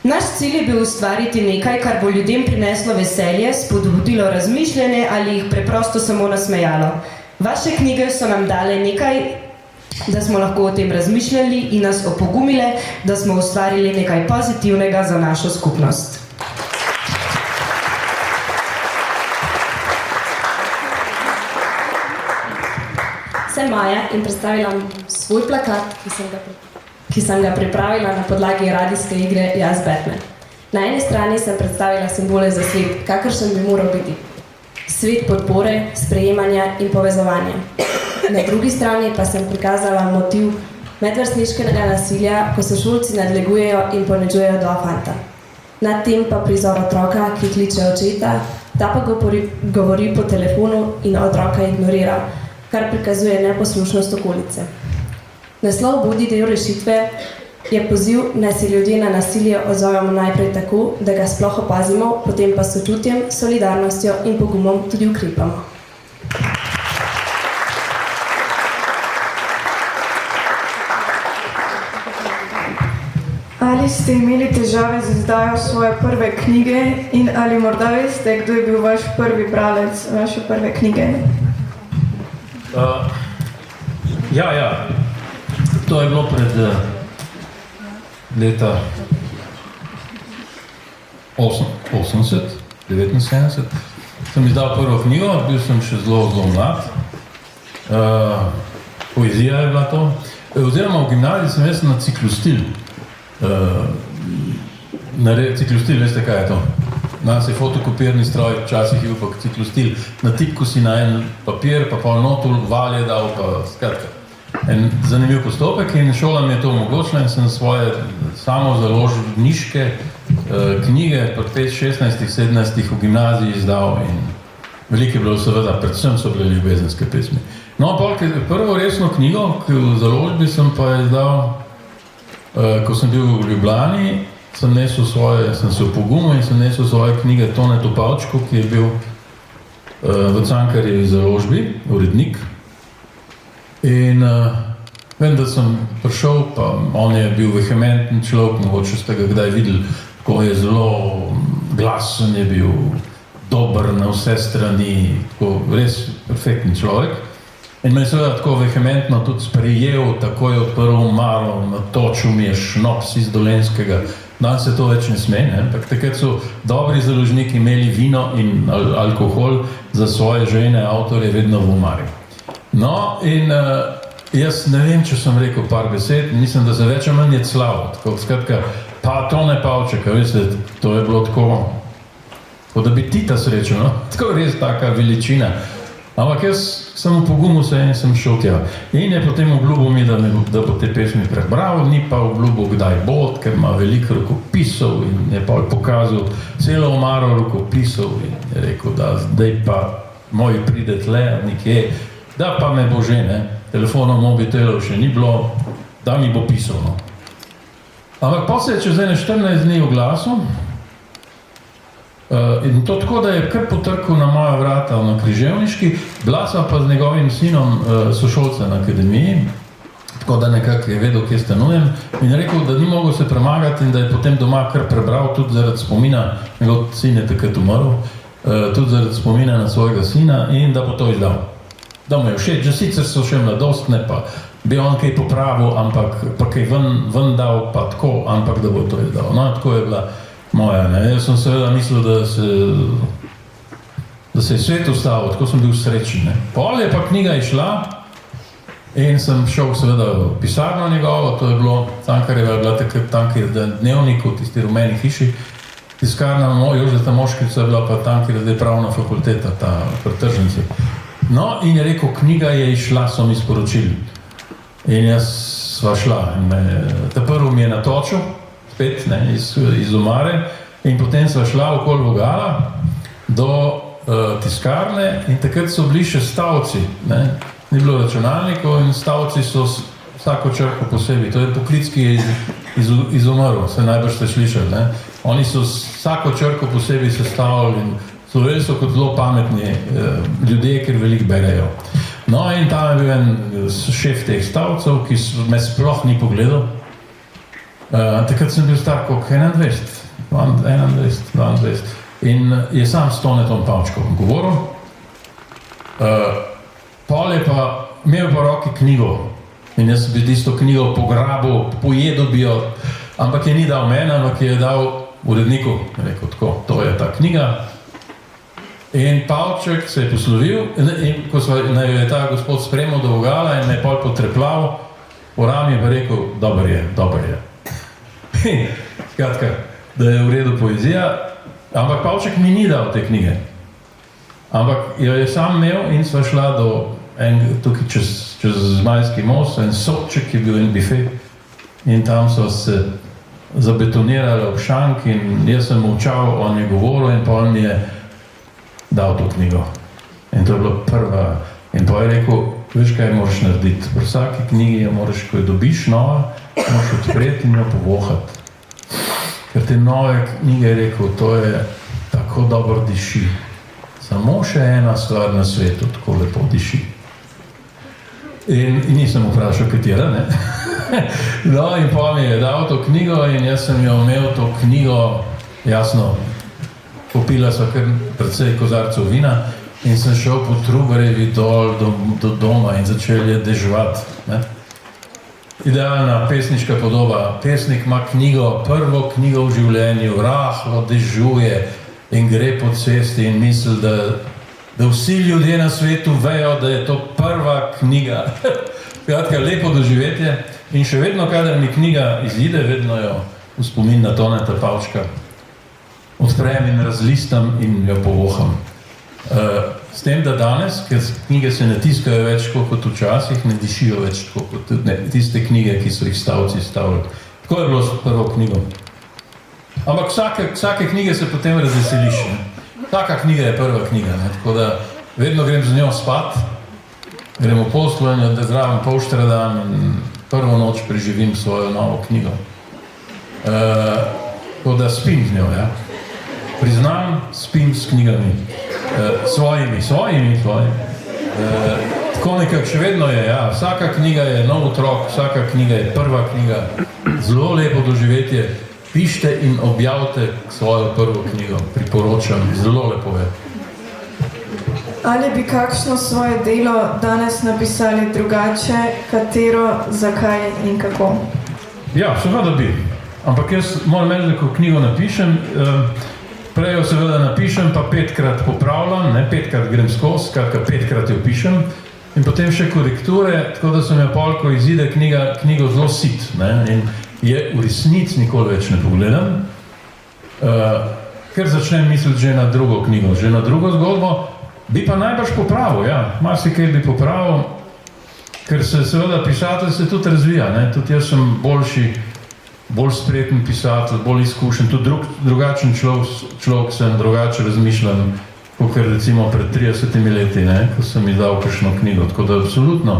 Naš cilj je bil ustvariti nekaj, kar bo ljudem prineslo veselje, spodbudilo razmišljanje ali jih preprosto samo nasmejalo. Vaše knjige so nam dale nekaj, da smo lahko o tem razmišljali in nas opogumile, da smo ustvarili nekaj pozitivnega za našo skupnost. Sem Maja in predstavila svoj plakat, ki sem ga pripravila na podlagi radijske igre Jaz Batman. Na eni strani sem predstavila simbole za svet, kakršen bi moral biti. Svet podpore, sprejemanja in povezovanja. Na drugi strani pa sem prikazala motiv medvrstniškega nasilja, ko se šolci nadlegujejo in ponižujejo dva fanta. Nad tem pa prizor otroka, ki kliče očeta, ta pa govori po telefonu in otroka ignorira, kar prikazuje neposlušnost okolice. Naslov Bodi del rešitve je poziv, naj se ljudje na nasilje odzovemo najprej tako, da ga sploh opazimo, potem pa s sočutjem, solidarnostjo in pogumom tudi ukrepamo. Ali ste imeli težave z izdajo svoje prve knjige in ali morda veste, kdo je bil vaš prvi bralec vaše prve knjige? Ja. To je bilo pred leta 80, 79. Sem izdal prvo knjigo, bil sem še zelo mlad. Poezija je bila to. Oziroma v gimnaziji sem jaz na ciklostil. Ciklostil, veste kaj je to? Nas je fotokopirni stroj, včasih je bil pa ciklostil. Na tipku si na en papir, pa pol notul, valje dal, pa skratka. En zanimiv postopek in šola mi je to omogočila in sem svoje samo založniške knjige pri 16, 17 v gimnaziji izdal in veliko je bilo seveda, predvsem so bile ljubezenske pesmi. No, prvo resno knjigo, ki v založbi sem pa izdal, ko sem bil v Ljubljani, sem se opogumil in sem nesel svoje knjige Tonetu Pavčku, ki je bil v Cankarjevi založbi, urednik. In vem, da sem prišel, pa on je bil vehementen človek, mogoče ste ga kdaj videli, ko je zelo glasen, je bil dober na vse strani, tako res perfektni človek. In me je seveda tako vehementno tudi sprejel, tako je odprl omaro, natočil mi je šnops iz Dolenjskega. Danes se to več ne sme, ne? Takrat so dobri založniki imeli vino in alkohol za svoje žene, avtorje vedno v omari. No, in jaz ne vem, če sem rekel par besed, mislim, da se več ali manj je clal, tako skratka, pa Tone Pavčeka, veste, to je bilo tako, da bi Tita srečal, no? Tako res taka veličina. Ampak jaz sem opogumil se in sem šel tja. In je potem obljubil mi, da bo te pesmi prebral, ni pa obljubil, kdaj bo, ker ima veliko rokopisov in je pa pokazal celo omaro rokopisov in je rekel, da zdaj pa moj pride tle nekje, da pa me bo že, ne, telefonov, mobitelov še ni bilo, da mi bo pisal, no. Ampak pa se je čez 14 dni oglasil, in to tako, da je kar potrkal na moja vrata na Križevniški, bila sva pa z njegovim sinom sošolca na akademiji, tako da nekako je vedel, kje stanujem, in je rekel, da ni mogel se premagati in da je potem doma kar prebral, tudi zaradi spomina, njegov sin je takrat umrl, tudi zaradi spomina na svojega sina in da bo to izdal. Da mu je všeč, že sicer so še mladostne, pa bi on kaj popravil, ampak pa kaj ven dal, pa tako, ampak da bo to izdal. No, tako je bila moja, ne. Jaz sem seveda mislil, da se je svet ustavil, tako sem bil srečen, ne. Pol je pa knjiga išla in sem šel seveda v pisarno njegovo, to je bilo, Cankarjeva je bila takrat Cankarjev dnevnik v tisti rumeni hiši, tiskarna Jožeta Moškrica je bila pa Cankarjev, zdaj pravna fakulteta, ta pri Tržnici. No, in je rekel, knjiga je išla, so mi sporočili. In jaz sva šla in ta prvi mi je natočil, spet, ne, iz omare, in potem sva šla okoli Vogala do tiskarne in takrat so bili še stavci, ne, ni bilo računalnikov in stavci so vsako črko posebej, to je poklic, ki je izumrl, se najbrž ste slišali, ne. Oni so vsako črko posebej sestavljali in Sloveli so kot zelo pametni ljudje, ker veliko berejo. No, in tam je bil en šef teh stavcev, ki me sploh ni pogledal. Takrat sem bil star koliko, 21. In je sam s Tonetom Pavčkom govoril. Pol je pa, imel pa roki knjigo. In jaz bi tisto knjigo pograbil, pojedel bi jo, ampak je ni dal meni, ampak je dal uredniku. Rekel tako, to je ta knjiga. In Pavček se je poslovil in ko je ta gospod spremil do Vogala in me je pol potreplal, po rami pa rekel, dober je. Skratka, da je v redu poezija, ampak Pavček mi ni dal te knjige. Ampak jo je sam imel in sva šla do tukaj čez Zmajski most, en sopček je bil en bifet in tam so se zabetonirali ob šank in jaz sem molčal, on je govoril in pol mi je dal to knjigo. In to je bila prva. In pa je rekel, veš kaj moraš narediti. Pri vsaki knjigi jo moraš, ko jo dobiš nova, moraš odpreti in jo povohati. Ker te nove knjige je rekel, to je tako dobro diši. Samo še ena stvar na svetu tako lepo diši. In nisem vprašal, katera, ne. No, in pa mi je dal to knjigo in jaz sem jo imel to knjigo, jasno, popila sva kar precej kozarcev vina in sem šel po Trubarjevi dol do doma in začel je deževati, ne. Idealna pesniška podoba. Pesnik ima knjigo, prvo knjigo v življenju, rahlo dežuje in gre po cesti in misli, da vsi ljudje na svetu vejo, da je to prva knjiga. Skratka, lepo doživetje in še vedno, kadar mi knjiga izide, vedno jo v spomin na Toneta Pavčka odprem in razlistam in jo povoham. S tem, da danes, ker knjige se ne tiskajo več kot včasih, ne dišijo več kot tiste knjige, ki so jih stavci stavili. Tako je bilo s prvo knjigo. Ampak vsake knjige se potem razveseliš. Taka knjiga je prva knjiga, ne? Tako da vedno grem z njo spat, grem v poslo in jo zraven polštradam in prvo noč preživim svojo novo knjigo. tako da spim z njo, ja. Priznam, spim s knjigami. Svojimi. Tako nekako še vedno je, ja. Vsaka knjiga je nov otrok, vsaka knjiga je prva knjiga. Zelo lepo doživetje. Pišite in objavite svojo prvo knjigo. Priporočam, zelo lepo je. Ali bi kakšno svoje delo danes napisali drugače, katero, zakaj in kako? Ja, seveda bi. Ampak jaz moram reči, da ko knjigo napišem, prej jo seveda napišem, pa 5-krat popravljam, 5-krat grem skozi, skratka 5-krat jo pišem in potem še korekture, tako da sem jo pol, ko izide knjigo zelo sit, in je v resnici nikoli več ne pogledam, ker začnem misliti že na drugo knjigo, že na drugo zgodbo, bi pa najbrž popravil, ja, marsikaj bi popravil, ker se seveda pisatelj se tudi razvija, tudi jaz sem bolj spreten pisatelj, bolj izkušen, tudi drugačen človek sem, drugače razmišljam, kot recimo pred 30 leti, ko sem izdal kakšno knjigo, tako da absolutno.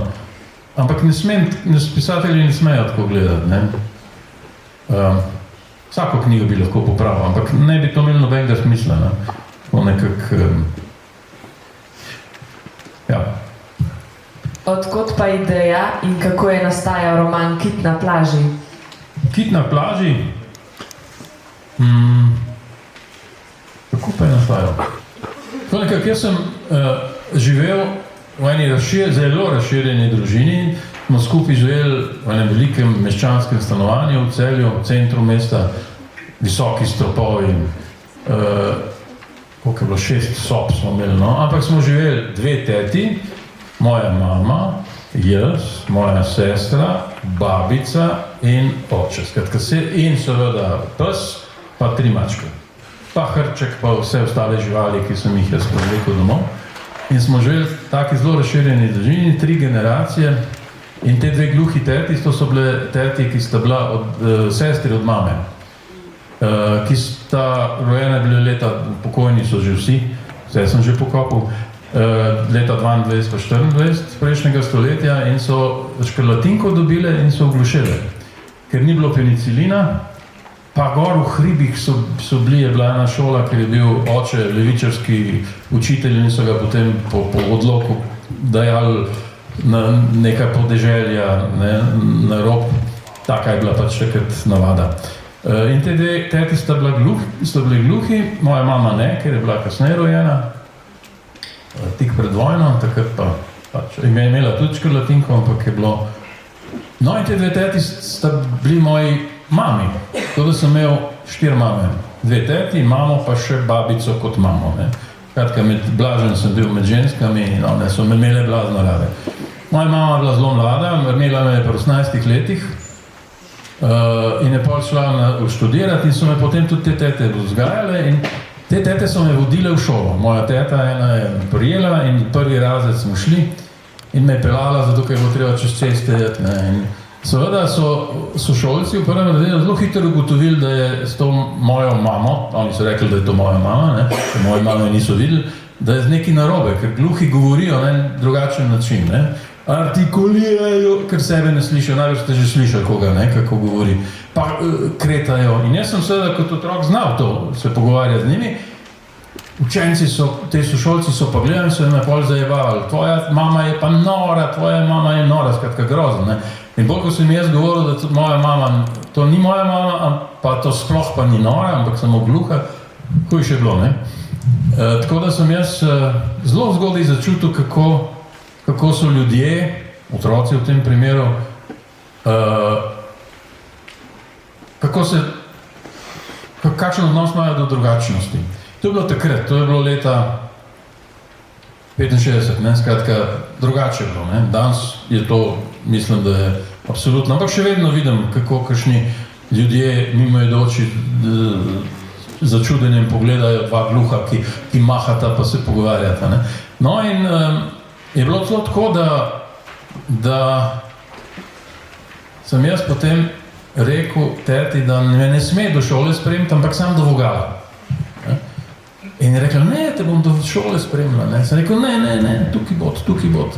Ampak pisatelji ne smejo tako gledati, vsako knjigo bi lahko popravil, ampak ne bi to imel nobenega smisla, tako nekako, ja. Odkot pa ideja in kako je nastajal roman Kit na plaži? Kit na plaži? Kako pa je nastajal? To nekako, jaz sem živel v eni zelo razširjeni družini, smo skupaj živeli v enem velikem meščanskem stanovanju v Celju, v centru mesta, visoki stropovi, koliko je bilo, 6 sob smo imeli, ampak smo živeli 2 teti, moja mama, jaz, moja sestra, babica in oče, skratka in seveda pes, pa 3 mačke, pa hrček, pa vse ostale živali, ki sem jih jaz povlekel domov. In smo živeli v taki zelo razširjeni družini, 3 generacije in te 2 gluhi teti, to so bile teti, ki sta bila sestri od mame, ki sta rojene bile leta, pokojni so že vsi, vse sem že pokopil, leta 22 pa 24 prejšnjega stoletja in so škrlatinko dobile in so oglušele. Ker ni bilo penicilina, pa gor v hribih je bila ena šola, ker je bil oče levičarski učitelj in so ga potem po odloku dajali na neka podeželja, na rob, taka je bila pač takrat navada. In te 2 teti sta bili gluhi, moja mama ne, ker je bila kasneje rojena, tik pred vojno, takrat pa pač je imela tudi škrlatinko, ampak je bilo. No in te 2 teti sta bili moji mami, tako da sem imel 4 mame, 2 teti, mamo pa še babico kot mamo. Kratka, blažen sem bil med ženskami in one so me imele blazno rade. Moja mama je bila zelo mlada, imela me je pri 18 letih in je pol šla študirati in so me potem tudi te tete vzgajale in te tete so me vodile v šolo. Moja teta ena je prijela in 1. razred smo šli in me je pelala, zato ker je bilo treba čez ceste. Seveda so šolci v 1. razredu zelo hitro ugotovili, da je s to mojo mamo, oni so rekli, da je to moja mama, moje mame niso videli, da je z nekaj narobe, ker gluhi govorijo na drugačen način, artikulirajo, ker sebe ne slišijo, največ ste že slišali koga, kako govori, pa kretajo. In jaz sem seveda kot otrok znal to, se pogovarjati z njimi. Učenci te sošolci so pa gledali in so me pol zajebavali. Tvoja mama je pa nora, tvoja mama je nora, skratka grozno. In bolj, ko sem jaz govoril, da tudi moja mama, to ni moja mama, pa to sploh pa ni nora, ampak samo gluha, hujše je bilo, Tako da sem jaz zelo zgodaj začutil, kako so ljudje, otroci v tem primeru, kakšen odnos imajo do drugačnosti. To je bilo takrat, to je bilo leta 65, skratka, drugače je bilo, Danes je to, mislim, da je absolutno, ampak še vedno vidim, kako kakšni ljudje mimoidoči začudenjem pogledajo 2 gluha, ki mahata pa se pogovarjata, No in je bilo celo tako, da sem jaz potem rekel teti, da me ne sme do šole spremljati, ampak sam do vogala. In je rekla, ne, te bom do šole spremljala. Sem rekel, ne, tukaj bod.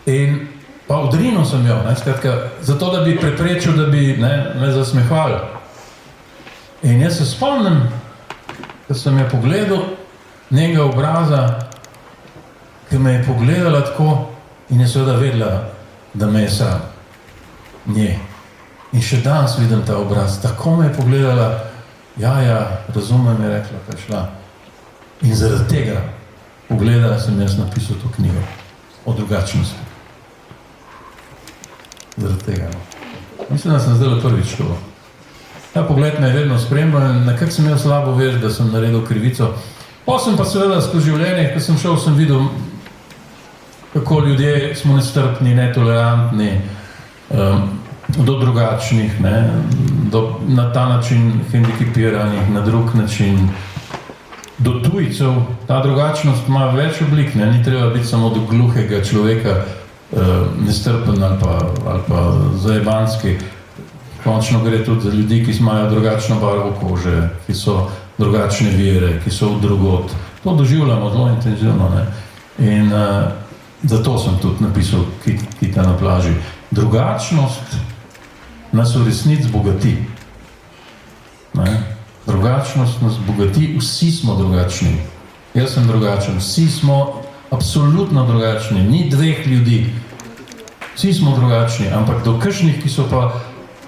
In pa odrinil sem jo, skratka, zato da bi preprečil, da bi me zasmehvali. In jaz se spomnim, ko sem jo pogledal njenega obraza, ki me je pogledala tako in je seveda vedela, da me je sram nje. In še danes vidim ta obraz, tako me je pogledala, ja, razumem, je rekla, pa je šla. In zaradi tega pogleda sem jaz napisal to knjigo o drugačnosti. Zaradi tega. Mislim, da sem zdaj prvič to. Ta pogled me je vedno spremljal in nekako sem imel slabo vest, da sem naredil krivico. Pa sem pa seveda skozi življenje, ko sem šel, sem videl, kako ljudje smo nestrpni, netolerantni, do drugačnih, na ta način hendikepiranih, na drug način, do tujcev. Ta drugačnost ima več oblik, ni treba biti samo do gluhega človeka nestrpen ali pa zajebanski. Končno gre tudi za ljudi, ki imajo drugačno barvo kože, ki so drugačne vere, ki so drugot. To doživljamo zelo intenzivno. In zato sem tudi napisal Kita na plaži. Drugačnost nas v resnici bogati. Drugačnost nas bogati, vsi smo drugačni. Jaz sem drugačen, vsi smo absolutno drugačni, ni dveh ljudi. Vsi smo drugačni, ampak do kakšnih, ki so pa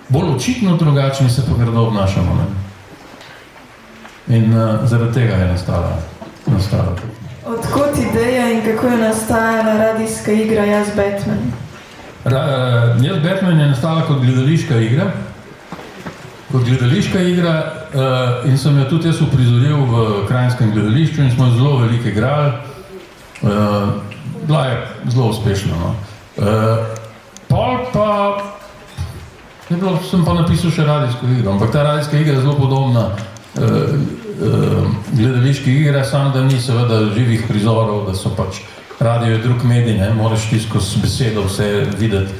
bolj očitno drugačni, se pa grdo obnašamo. In zaradi tega je nastala. Odkot ideja in kako je nastajala radijska igra Jaz Batman? Jaz Batman je nastala kot gledališka igra. In sem jo tudi jaz uprizoril v Kranjskem gledališču in smo jo zelo veliko igrali. Bila je zelo uspešna. Pol pa sem pa napisal še radijsko igro, ampak ta radijska igra je zelo podobna gledališki igre, samo da ni seveda živih prizorov, da so pač radio je drug medij, moraš ti skozi besedo vse videti,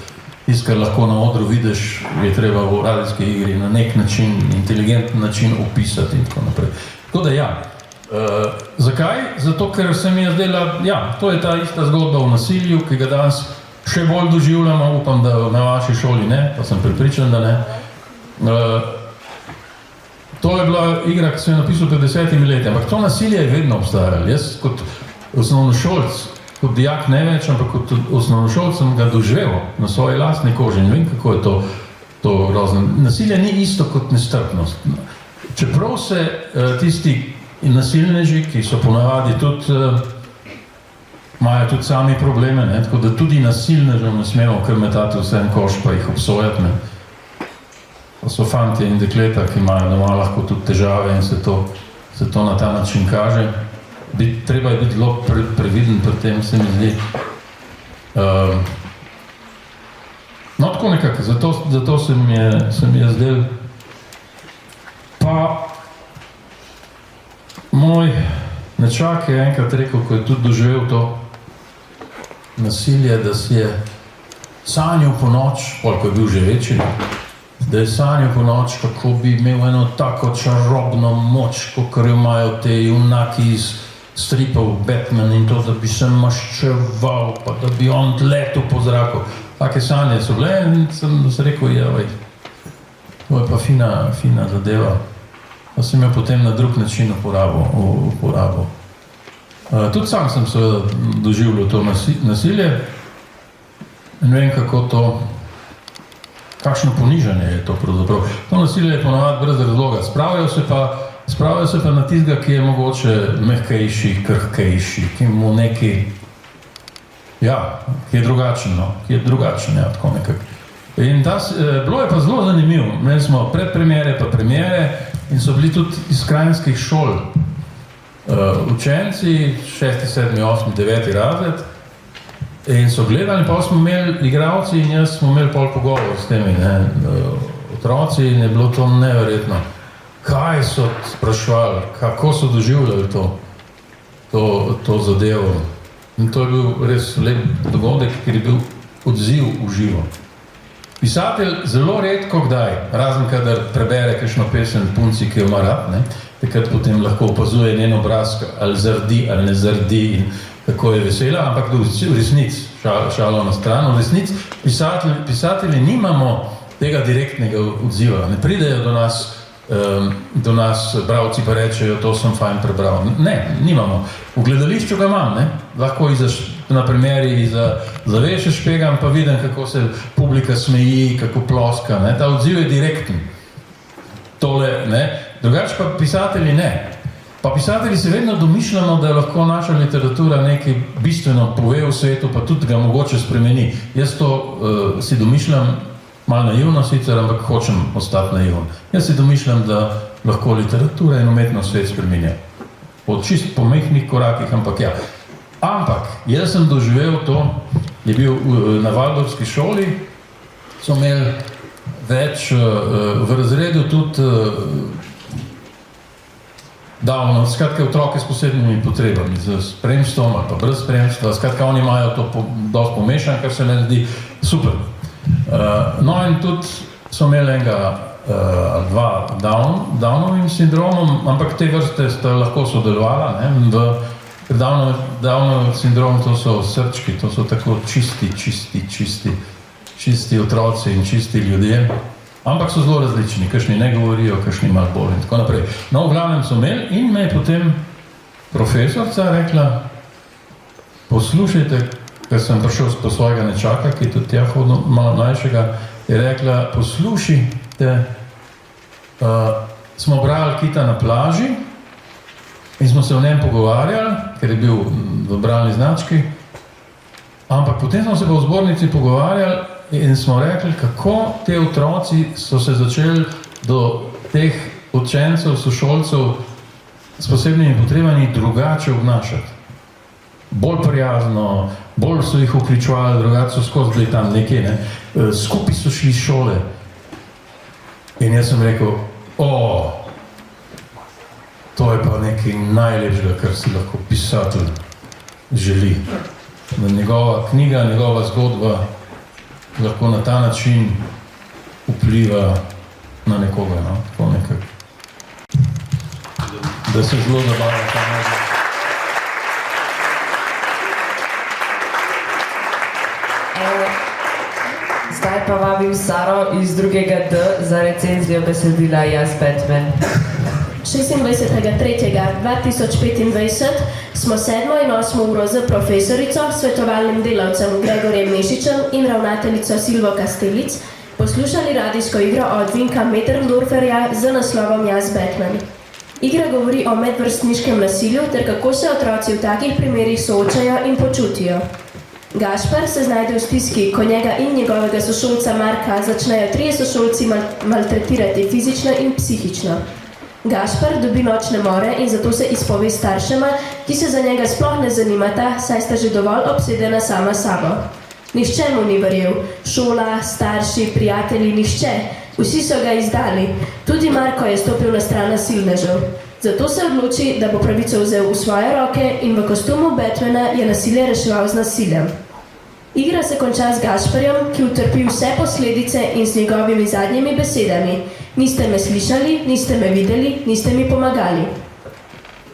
tisto, kar lahko na odru vidiš, je treba v radijski igri na nek način, inteligenten način opisati in tako naprej. Tako da ja. Zakaj? Zato, ker se mi je zdela, to je ta ista zgodba o nasilju, ki ga danes še bolj doživljamo, upam, da na vaši šoli ne, pa sem prepričan, da ne. To je bila igra, ki sem jo napisal pred 10 leti, ampak to nasilje je vedno obstajalo. Jaz kot osnovnošolc, kot dijak ne več, ampak kot osnovnošolc sem ga doživel na svoji lastni koži in vem, kako je to grozno. Nasilje ni isto kot nestrpnost. Čeprav se tisti nasilneži, ki so ponavadi tudi imajo tudi sami probleme, tako da tudi nasilnežem ne smemo kar metati vse en koš pa jih obsojati. To so fantje in dekleta, ki imajo doma lahko tudi težave in se to na ta način kaže. Treba je biti zelo previden pri tem, se mi zdi. No, tako nekako, zato se mi je zdel. Pa moj nečak je enkrat rekel, ko je tudi doživel to nasilje, da si je sanjal po noč, ko je bil že večji, da je sanjal po noč, kako bi imel eno tako čarobno moč, kakor jo imajo te junaki iz stripov Batman in to, da bi se maščeval, pa da bi on letel po zraku. Take sanje so bile in sem se rekel, to je pa fina zadeva. Pa sem jo potem na drug način uporabil. Tudi sam sem seveda doživljal to nasilje in vem, kakšno ponižanje je to pravzaprav. To nasilje je ponavadi brez razloga. Spravijo se pa na tistega, ki je mogoče mehkejši, krhkejši, ki mu neki, ki je drugačen, tako nekako. In bilo je pa zelo zanimivo. Imeli smo predpremiere pa premiere in so bili tudi iz kranjskih šol učenci, 6., 7., 8., 9. razred in so gledali, pa smo imeli igralci in jaz smo imeli pol pogovor s temi otroci in je bilo to neverjetno. Kaj so sprašvali, kako so doživljali to zadevo. In to je bil res lep dogodek, ker je bil odziv v živo. Pisatelj zelo redko kdaj, razen kadar prebere kakšno pesem punci, ki jo ima rad, takrat potem lahko opazuje njen obraz, ali zardi ali ne zardi in kako je vesela, ampak v resnici, šalo na stran, v resnici pisatelji nimamo tega direktnega odziva, ne pridejo do nas do nas bralci pa rečejo, to sem fajn prebral. Ne, nimamo. V gledališču ga imam, ne? Lahko na primeri zaveše špegam, pa vidim, kako se publika smeji, kako ploska, ne? Ta odziv je direkten. Tole, ne? Drugače pa pisatelji ne. Pa pisatelji se vedno domišljamo, da lahko naša literatura nekaj bistveno pove v svetu, pa tudi ga mogoče spremeni. Jaz to si domišljam, malo naivno sicer, ampak hočem ostati naivn. Jaz si domišljam, da lahko literatura in umetnost svet spremenja. Po čist pomehnih korakih, ampak ja. Ampak, jaz sem doživel to, je bil na Valdorfski šoli, so imeli več v razredu tudi davno, skratka otroke s posebnimi potrebami, z spremstvom ali pa brez spremstva, skratka oni imajo to dosti pomešan, kar se ne zdi super. No in tudi so imeli enega ali dva Downovim sindromom, ampak te vrste sta lahko sodelovala, ne, Downov sindrom, to so srčki, to so tako čisti otroci in čisti ljudje, ampak so zelo različni, kakšni ne govorijo, kakšni malo bolj in tako naprej. No, v glavnem so imeli in me je potem profesorca rekla, poslušajte, ker sem prišel po svojega nečaka, ki je tudi tja hodil, malo mlajšega, je rekla, poslušajte, smo brali Kita na plaži in smo se o njem pogovarjali, ker je bil v bralni znački, ampak potem smo se pa v zbornici pogovarjali in smo rekli, kako te otroci so se začeli do teh učencev, sošolcev s posebnimi potrebami drugače obnašati. Bolj prijazno, bolj so jih vključevali, drugače so skozi bili tam nekje, ne. Skupaj so šli iz šole. In jaz sem rekel, to je pa nekaj najlepšega, kar si lahko pisatelj želi. Da njegova knjiga, njegova zgodba lahko na ta način vpliva na nekoga, no, tako nekako. Da se zelo zabavlja ta možnost. Zdaj pa vabim Saro iz 2. D za recenzijo besedila Jaz Batman. 26.3.2025 smo 7. in 8. uro z profesorico, svetovalnim delavcem Gregorjem Mešičem in ravnateljico Silvo Kastelic poslušali radijsko igro od Vinka Möderndorferja z naslovom Jaz Batman. Igra govori o medvrstniškem nasilju ter kako se otroci v takih primerih soočajo in počutijo. Gašper se znajde v stiski, ko njega in njegovega sošolca Marka začnejo 3 sošolci maltretirati fizično in psihično. Gašper dobi nočne more in zato se izpove staršema, ki se za njega sploh ne zanimata, saj sta že dovolj obsedena sama sabo. Nihče mu ni verjel, šola, starši, prijatelji, nihče. Vsi so ga izdali. Tudi Marko je stopil na stran nasilnežev. Zato se odloči, da bo pravico vzel v svoje roke in v kostumu Batmana je nasilje reševal z nasiljem. Igra se konča z Gašperjem, ki utrpi vse posledice in z njegovimi zadnjimi besedami. Niste me slišali, niste me videli, niste mi pomagali.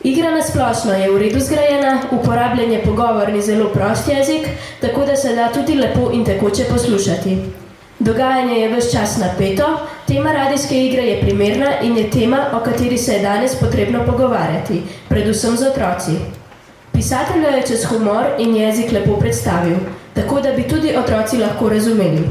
Igra nasplošno je v redu zgrajena, uporabljen je pogovorni zelo prost jezik, tako da se da tudi lepo in tekoče poslušati. Dogajanje je ves čas napeto, tema radijske igre je primerna in je tema, o kateri se je danes potrebno pogovarjati, predvsem z otroci. Pisatelj je čez humor in jezik lepo predstavil, tako da bi tudi otroci lahko razumeli.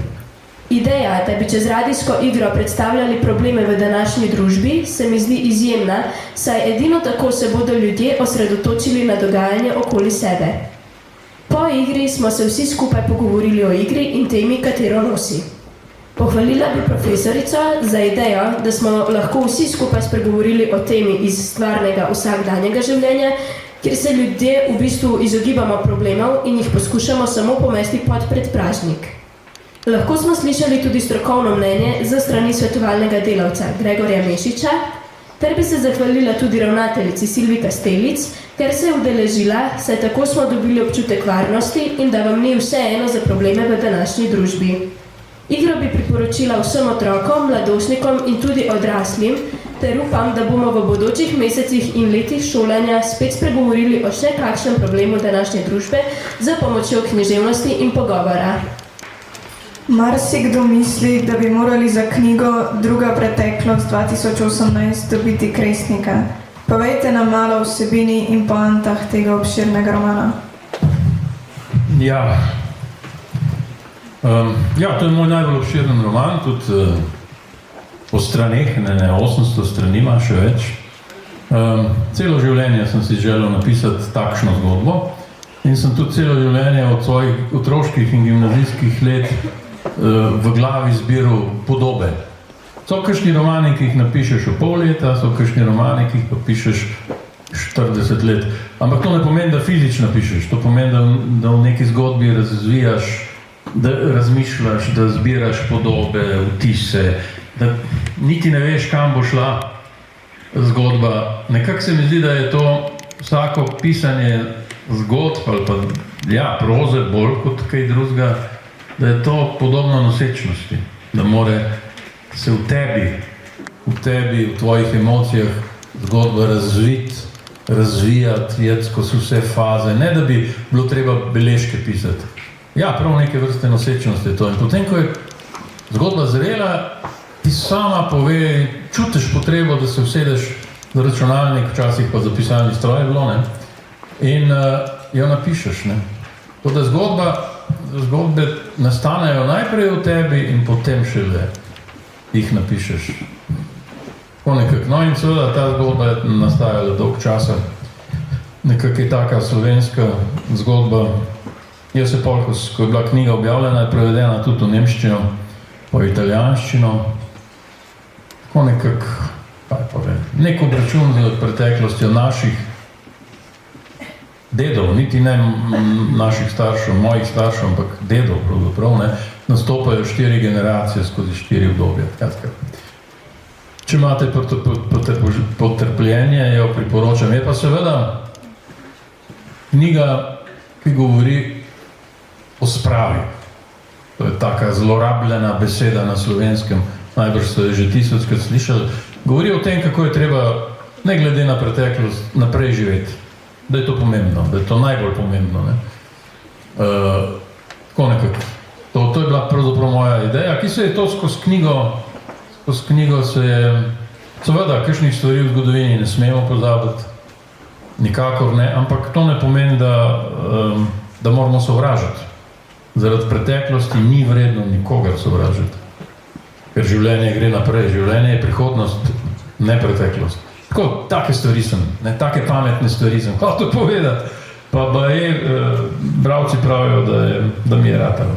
Ideja, da bi čez radijsko igro predstavljali probleme v današnji družbi, se mi zdi izjemna, saj edino tako se bodo ljudje osredotočili na dogajanje okoli sebe. Po igri smo se vsi skupaj pogovorili o igri in temi, katero nosi. Pohvalila bi profesorico za idejo, da smo lahko vsi skupaj spregovorili o temi iz stvarnega vsakdanjega življenja, kjer se ljudje v bistvu izogibamo problemov in jih poskušamo samo pomesti pod predpražnik. Lahko smo slišali tudi strokovno mnenje za strani svetovalnega delavca Gregorja Mešiča, ter bi se zahvalila tudi ravnateljici Silvi Kastelic, ker se je udeležila, saj tako smo dobili občutek varnosti in da vam ni vseeno za probleme v današnji družbi. Igro bi priporočila vsem otrokom, mladostnikom in tudi odraslim, ter upam, da bomo v bodočih mesecih in letih šolanja spet spregovorili o še kakšnem problemu današnje družbe za pomočjo književnosti in pogovora. Marsikdo misli, da bi morali za knjigo Druga preteklost 2018 dobiti Kresnika. Povejte nam malo o vsebini in poantah tega obširnega romana. Ja, to je moj najbolj obširen roman, tudi po straneh, ne 800 strani ima še več. Celo življenje sem si želel napisati takšno zgodbo in sem tudi celo življenje od svojih otroških in gimnazijskih let v glavi zbiral podobe. So kakšni romani, ki jih napišeš v pol leta, so kakšni romani, ki jih pa pišeš 40 let. Ampak to ne pomeni, da fizično pišeš, to pomeni, da v neki zgodbi razvijaš, da razmišljaš, da zbiraš podobe, vtise, da niti ne veš, kam bo šla zgodba. Nekako se mi zdi, da je to vsako pisanje zgodb ali pa proze bolj kot kaj drugega, da je to podobno nosečnosti, da more se v tebi, v tvojih emocijah zgodba razvijati, jeti skozi vse faze, ne da bi bilo treba beležke pisati. Ja, prav neke vrste nosečnosti je to. In potem, ko je zgodba zrela, ti sama pove, čutiš potrebo, da se usedeš za računalnik, včasih pa za pisalni stroj bilo, ne? In jo napišeš, ne? To, da zgodbe nastanejo najprej v tebi in potem šele jih napišeš. No in seveda ta zgodba je nastajala dolg časa. Nekako je taka slovenska zgodba. Jaz se pol, ko je bila knjiga objavljena, je prevedena tudi v nemščino, po italijanščino. Tako nekako, kaj pa vem, nek obračun z preteklostjo naših dedov, niti ne naših staršev, mojih staršev, ampak dedov pravzaprav, ne, nastopajo 4 generacije skozi 4 obdobja. Če imate potrpljenje, jo priporočam. Je pa seveda knjiga, ki govori o spravi. To je taka zlorabljena beseda na slovenskem, najbrž ste že tisočkrat slišali. Govori o tem, kako je treba, ne glede na preteklost, naprej živeti. Da je to pomembno, da je to najbolj pomembno. Ne? Tako nekako. To je bila pravzaprav moja ideja, ki se je to skozi knjigo se je, seveda, kakšnih stvari v zgodovini ne smemo pozabiti, nikakor ne, ampak to ne pomeni, da moramo sovražiti. Zaradi preteklosti ni vredno nikogar sovražiti, ker življenje gre naprej, življenje je prihodnost, ne preteklost. Tako, take stvari sem, ne, take pametne stvari sem hotel povedati, pa bravci pravijo, da mi je ratalo.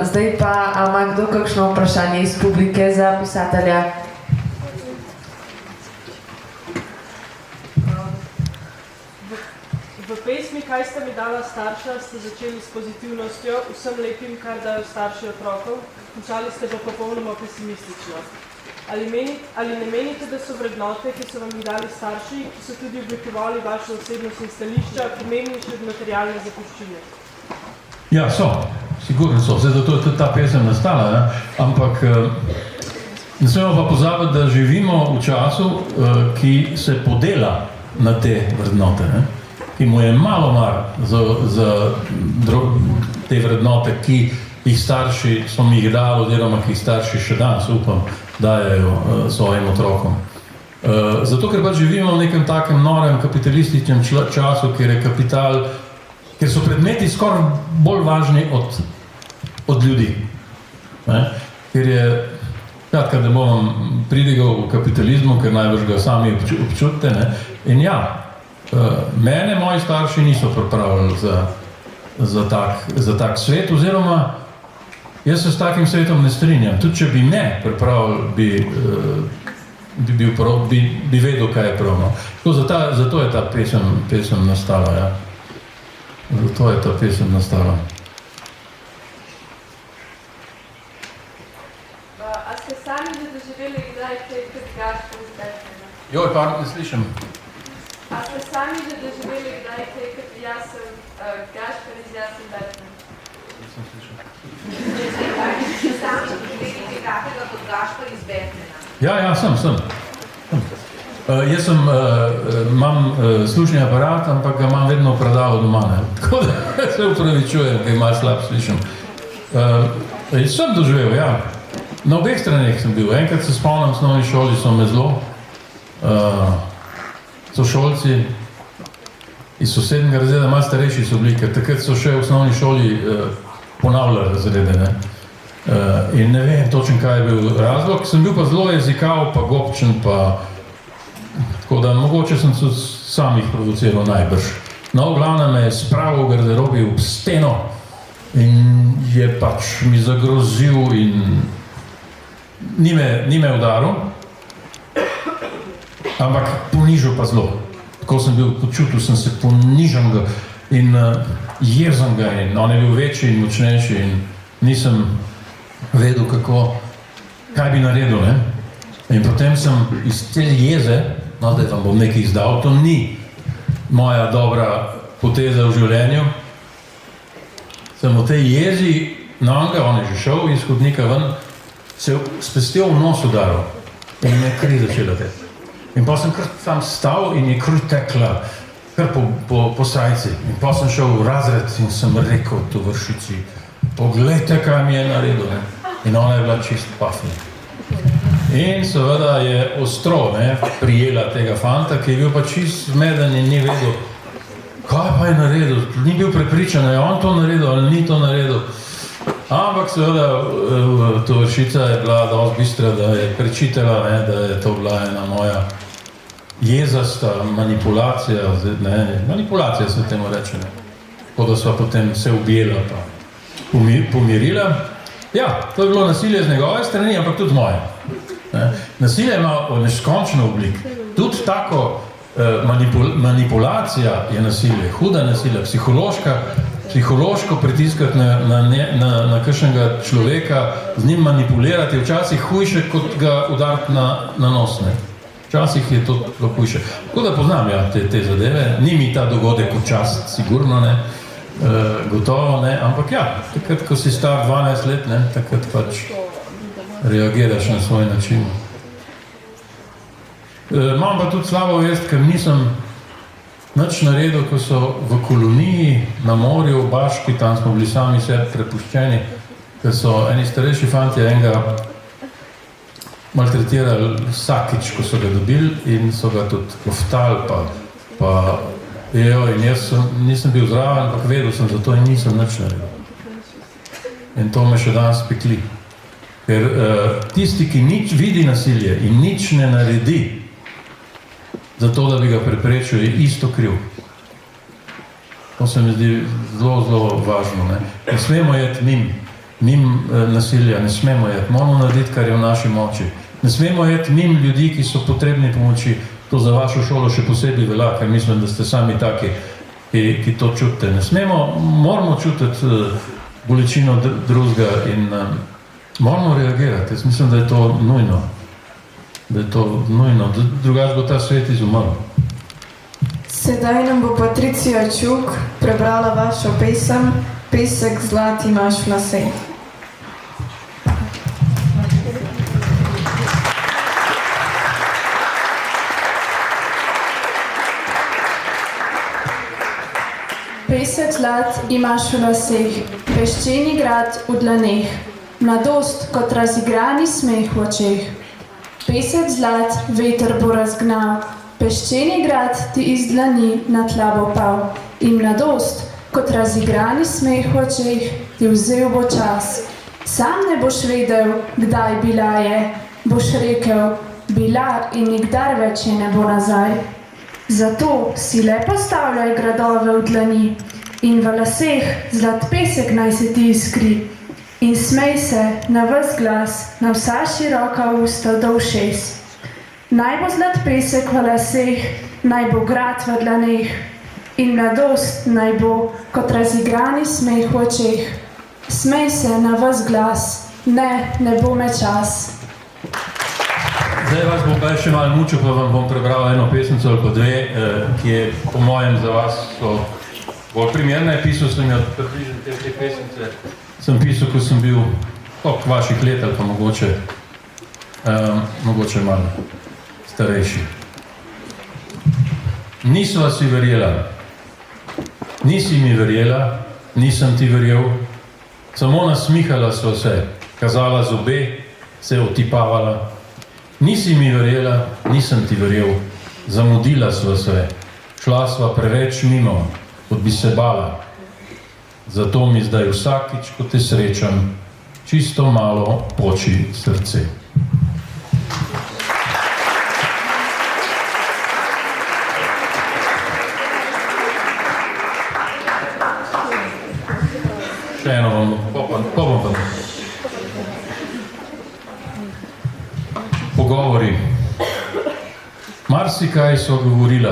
Zdaj pa, ima kdo kakšno vprašanje iz publike za pisatelja? V pesmi Kaj sta mi dala starša ste začeli s pozitivnostjo, vsem lepim, kar dajo starši otrokov, končali ste pa popolnoma pesimistično. Ali ne menite, da so vrednote, ki so vam jih dali starši, ki so tudi oblikovali vašo osebnost in stališča, pomembnejše od materialne zapuščine? Ja, so. Sigurno so. Zdaj, zato je tudi ta pesem nastala, ne? Ampak ne smemo pa pozabiti, da živimo v času, ki se podela na te vrednote, ne? Ki mu je malo mar za te vrednote, ki jih starši so mi jih dali, oziroma ki jih starši še danes, upam, dajejo svojim otrokom. Zato, ker pa živimo v nekem takem norem kapitalističnem času, kjer so predmeti skoraj bolj važni od ljudi. Ker je, kratka, da bom pridigal v kapitalizmu, ker najbrž ga sami občutite, ne? In ja, mene moji starši niso pripravili za tak svet, oziroma jaz se s takim svetom ne strinjam. Tudi če bi me pripravili, bi vedel, kaj je prav. No? Zato je ta pesem nastala. Ja. Zato je ta pesem nastala. A ste sami že doživeli kdaj kaj kot Gašper iz Betlema? Joj, pardon, ne slišim. A ste sami že doživeli kdaj kaj kot Gašper iz Betlema? Nisem slišal. Ste sami doživeli kakega kot Gašper iz Betlema? Ja, sem. Jaz imam slušni aparat, ampak ga imam vedno v predalu doma, ne. Tako da se upravičujem, kaj malo slab slišim. Sem doživel, ja. Na obeh straneh sem bil. Enkrat se spomnim, v osnovni šoli so me zelo sošolci iz sosednjega razreda, malo starejši so bili, ker takrat so še v osnovni šoli ponavljali razrede, ne. In ne vem točno, kaj je bil razlog. Sem bil pa zelo jezikav, pa gobčen, pa tako da mogoče sem se sam jih provociral najbrž. No, v glavnem me je spravil v garderobi v steno in je pač mi zagrozil in ni me udaril, ampak ponižal pa zelo. Tako sem bil, počutil sem se ponižanega in jezenega in on je bil večji in močnejši in nisem vedel, kaj bi naredil, ne. In potem sem iz te jeze, no, da vam bom nekaj izdal, to ni moja dobra poteza v življenju, sem v tej jezi na njega, on je že šel iz hodnika ven, se s pestjo v nos udaril in me kri začela teti. In pa sem kar tam stal in je kri tekla kar po srajci. In pa sem šel v razred in sem rekel tovarišici, poglejte, kaj mi je naredil, ne. In ona je bila čist pafna. In seveda je ostro, ne, prijela tega fanta, ki je bil pa čist zmeden in ni vedel, kaj pa je naredil. Ni bil prepričan, je on to naredil ali ni to naredil. Ampak seveda tovarišica je bila dosti bistra, da je prečitala, ne, da je to bila ena moja jezasta manipulacija, ne, manipulacija se temu reče, ne. Tako da sva potem se objela pa pomirila. Ja, to je bilo nasilje z njegove strani, ampak tudi moje. Nasilje ima neskončno oblik. Tudi tako manipulacija je nasilje, huda nasilja, psihološko pritiskati na kakšnega človeka, z njim manipulirati, včasih hujše, kot ga udariti na nos, ne. Včasih je to hujše. Tako da poznam, ja, te zadeve. Ni mi ta dogodek v čast, sigurno ne, gotovo ne, ampak ja, takrat, ko si star 12 let, ne, takrat pač reagiraš na svoj način. Imam pa tudi slabo vest, ker nisem nič naredil, ko so v koloniji na morju, v Baški, tam smo bili sami sebi prepuščeni, ker so eni starejši fantje enega maltretirali vsakič, ko so ga dobili in so ga tudi loftali, pa in jaz nisem bil zraven, ampak vedel sem za to in nisem nič naredil. In to me še danes pekli. Ker tisti, ki nič vidi nasilje in nič ne naredi za to, da bi ga preprečil, je isto kriv. To se mi zdi zelo, zelo važno, ne. Ne smemo jeti mimo nasilja, ne smemo jeti. Moramo narediti, kar je v naši moči. Ne smemo jeti mimo ljudi, ki so potrebni pomoči. To za vašo šolo še posebej velja, ker mislim, da ste sami taki, ki to čutite. Ne smemo, moramo čutiti bolečino drugega in moramo reagirati. Jaz mislim, da je to nujno. Drugače bo ta svet izumrl. Sedaj nam bo Patricija Čuk prebrala vašo pesem Pesek zlat imaš v laseh. Pesek zlat imaš v laseh, peščeni grad v dlaneh, mladost kot razigrani smeh v očeh. Pesek zlat veter bo razgnal, peščeni grad ti iz dlani na tla bo pal in mladost kot razigrani smeh v očeh ti vzel bo čas. Sam ne boš vedel, kdaj bila je, boš rekel, bila in nikdar več je ne bo nazaj. Zato si le postavljaj gradove v dlani in v laseh zlat pesek naj se ti iskri in smej se na ves glas, na vsa široka usta do ušes. Naj bo zlat pesek v laseh, naj bo grad v dlaneh in mladost naj bo kot razigrani smeh v očeh. Smej se na ves glas, ne bo me čas. Zdaj vas bom pa še malo mučil, pa vam bom prebral eno pesnico ali pa dve, ki je po mojem za vas bolj primerna. Pisal sem jo približno te pesnice. Sem pisal, ko sem bil koliko vaših let ali pa mogoče malo starejši. Nisva si verjela. Nisi mi verjela, nisem ti verjel. Samo nasmihala sva se, kazala zobe, se otipavala. Nisi mi verjela, nisem ti verjel. Zamudila sva se, šla sva preveč mimo, kot bi se bala. Zato mi zdaj vsakič, ko te srečam, čisto malo poči srce. Še eno vam, pa bom pa. Pogovori. Marsikaj so govorila.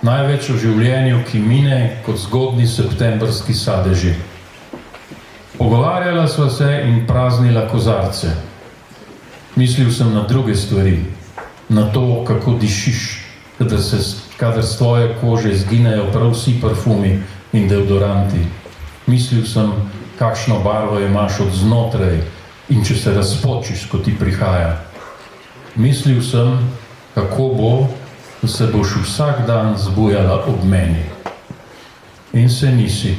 Največ o življenju, ki mine kot zgodnji septembrski sadeži. Pogovarjala sva se in praznila kozarce. Mislil sem na druge stvari, na to, kako dišiš, kadar s tvoje kože zginejo prav vsi parfumi in deodoranti. Mislil sem, kakšno barvo imaš od znotraj in če se razpočiš, ko ti prihaja. Mislil sem, kako bo, da se boš vsak dan zbujala ob meni. In se nisi.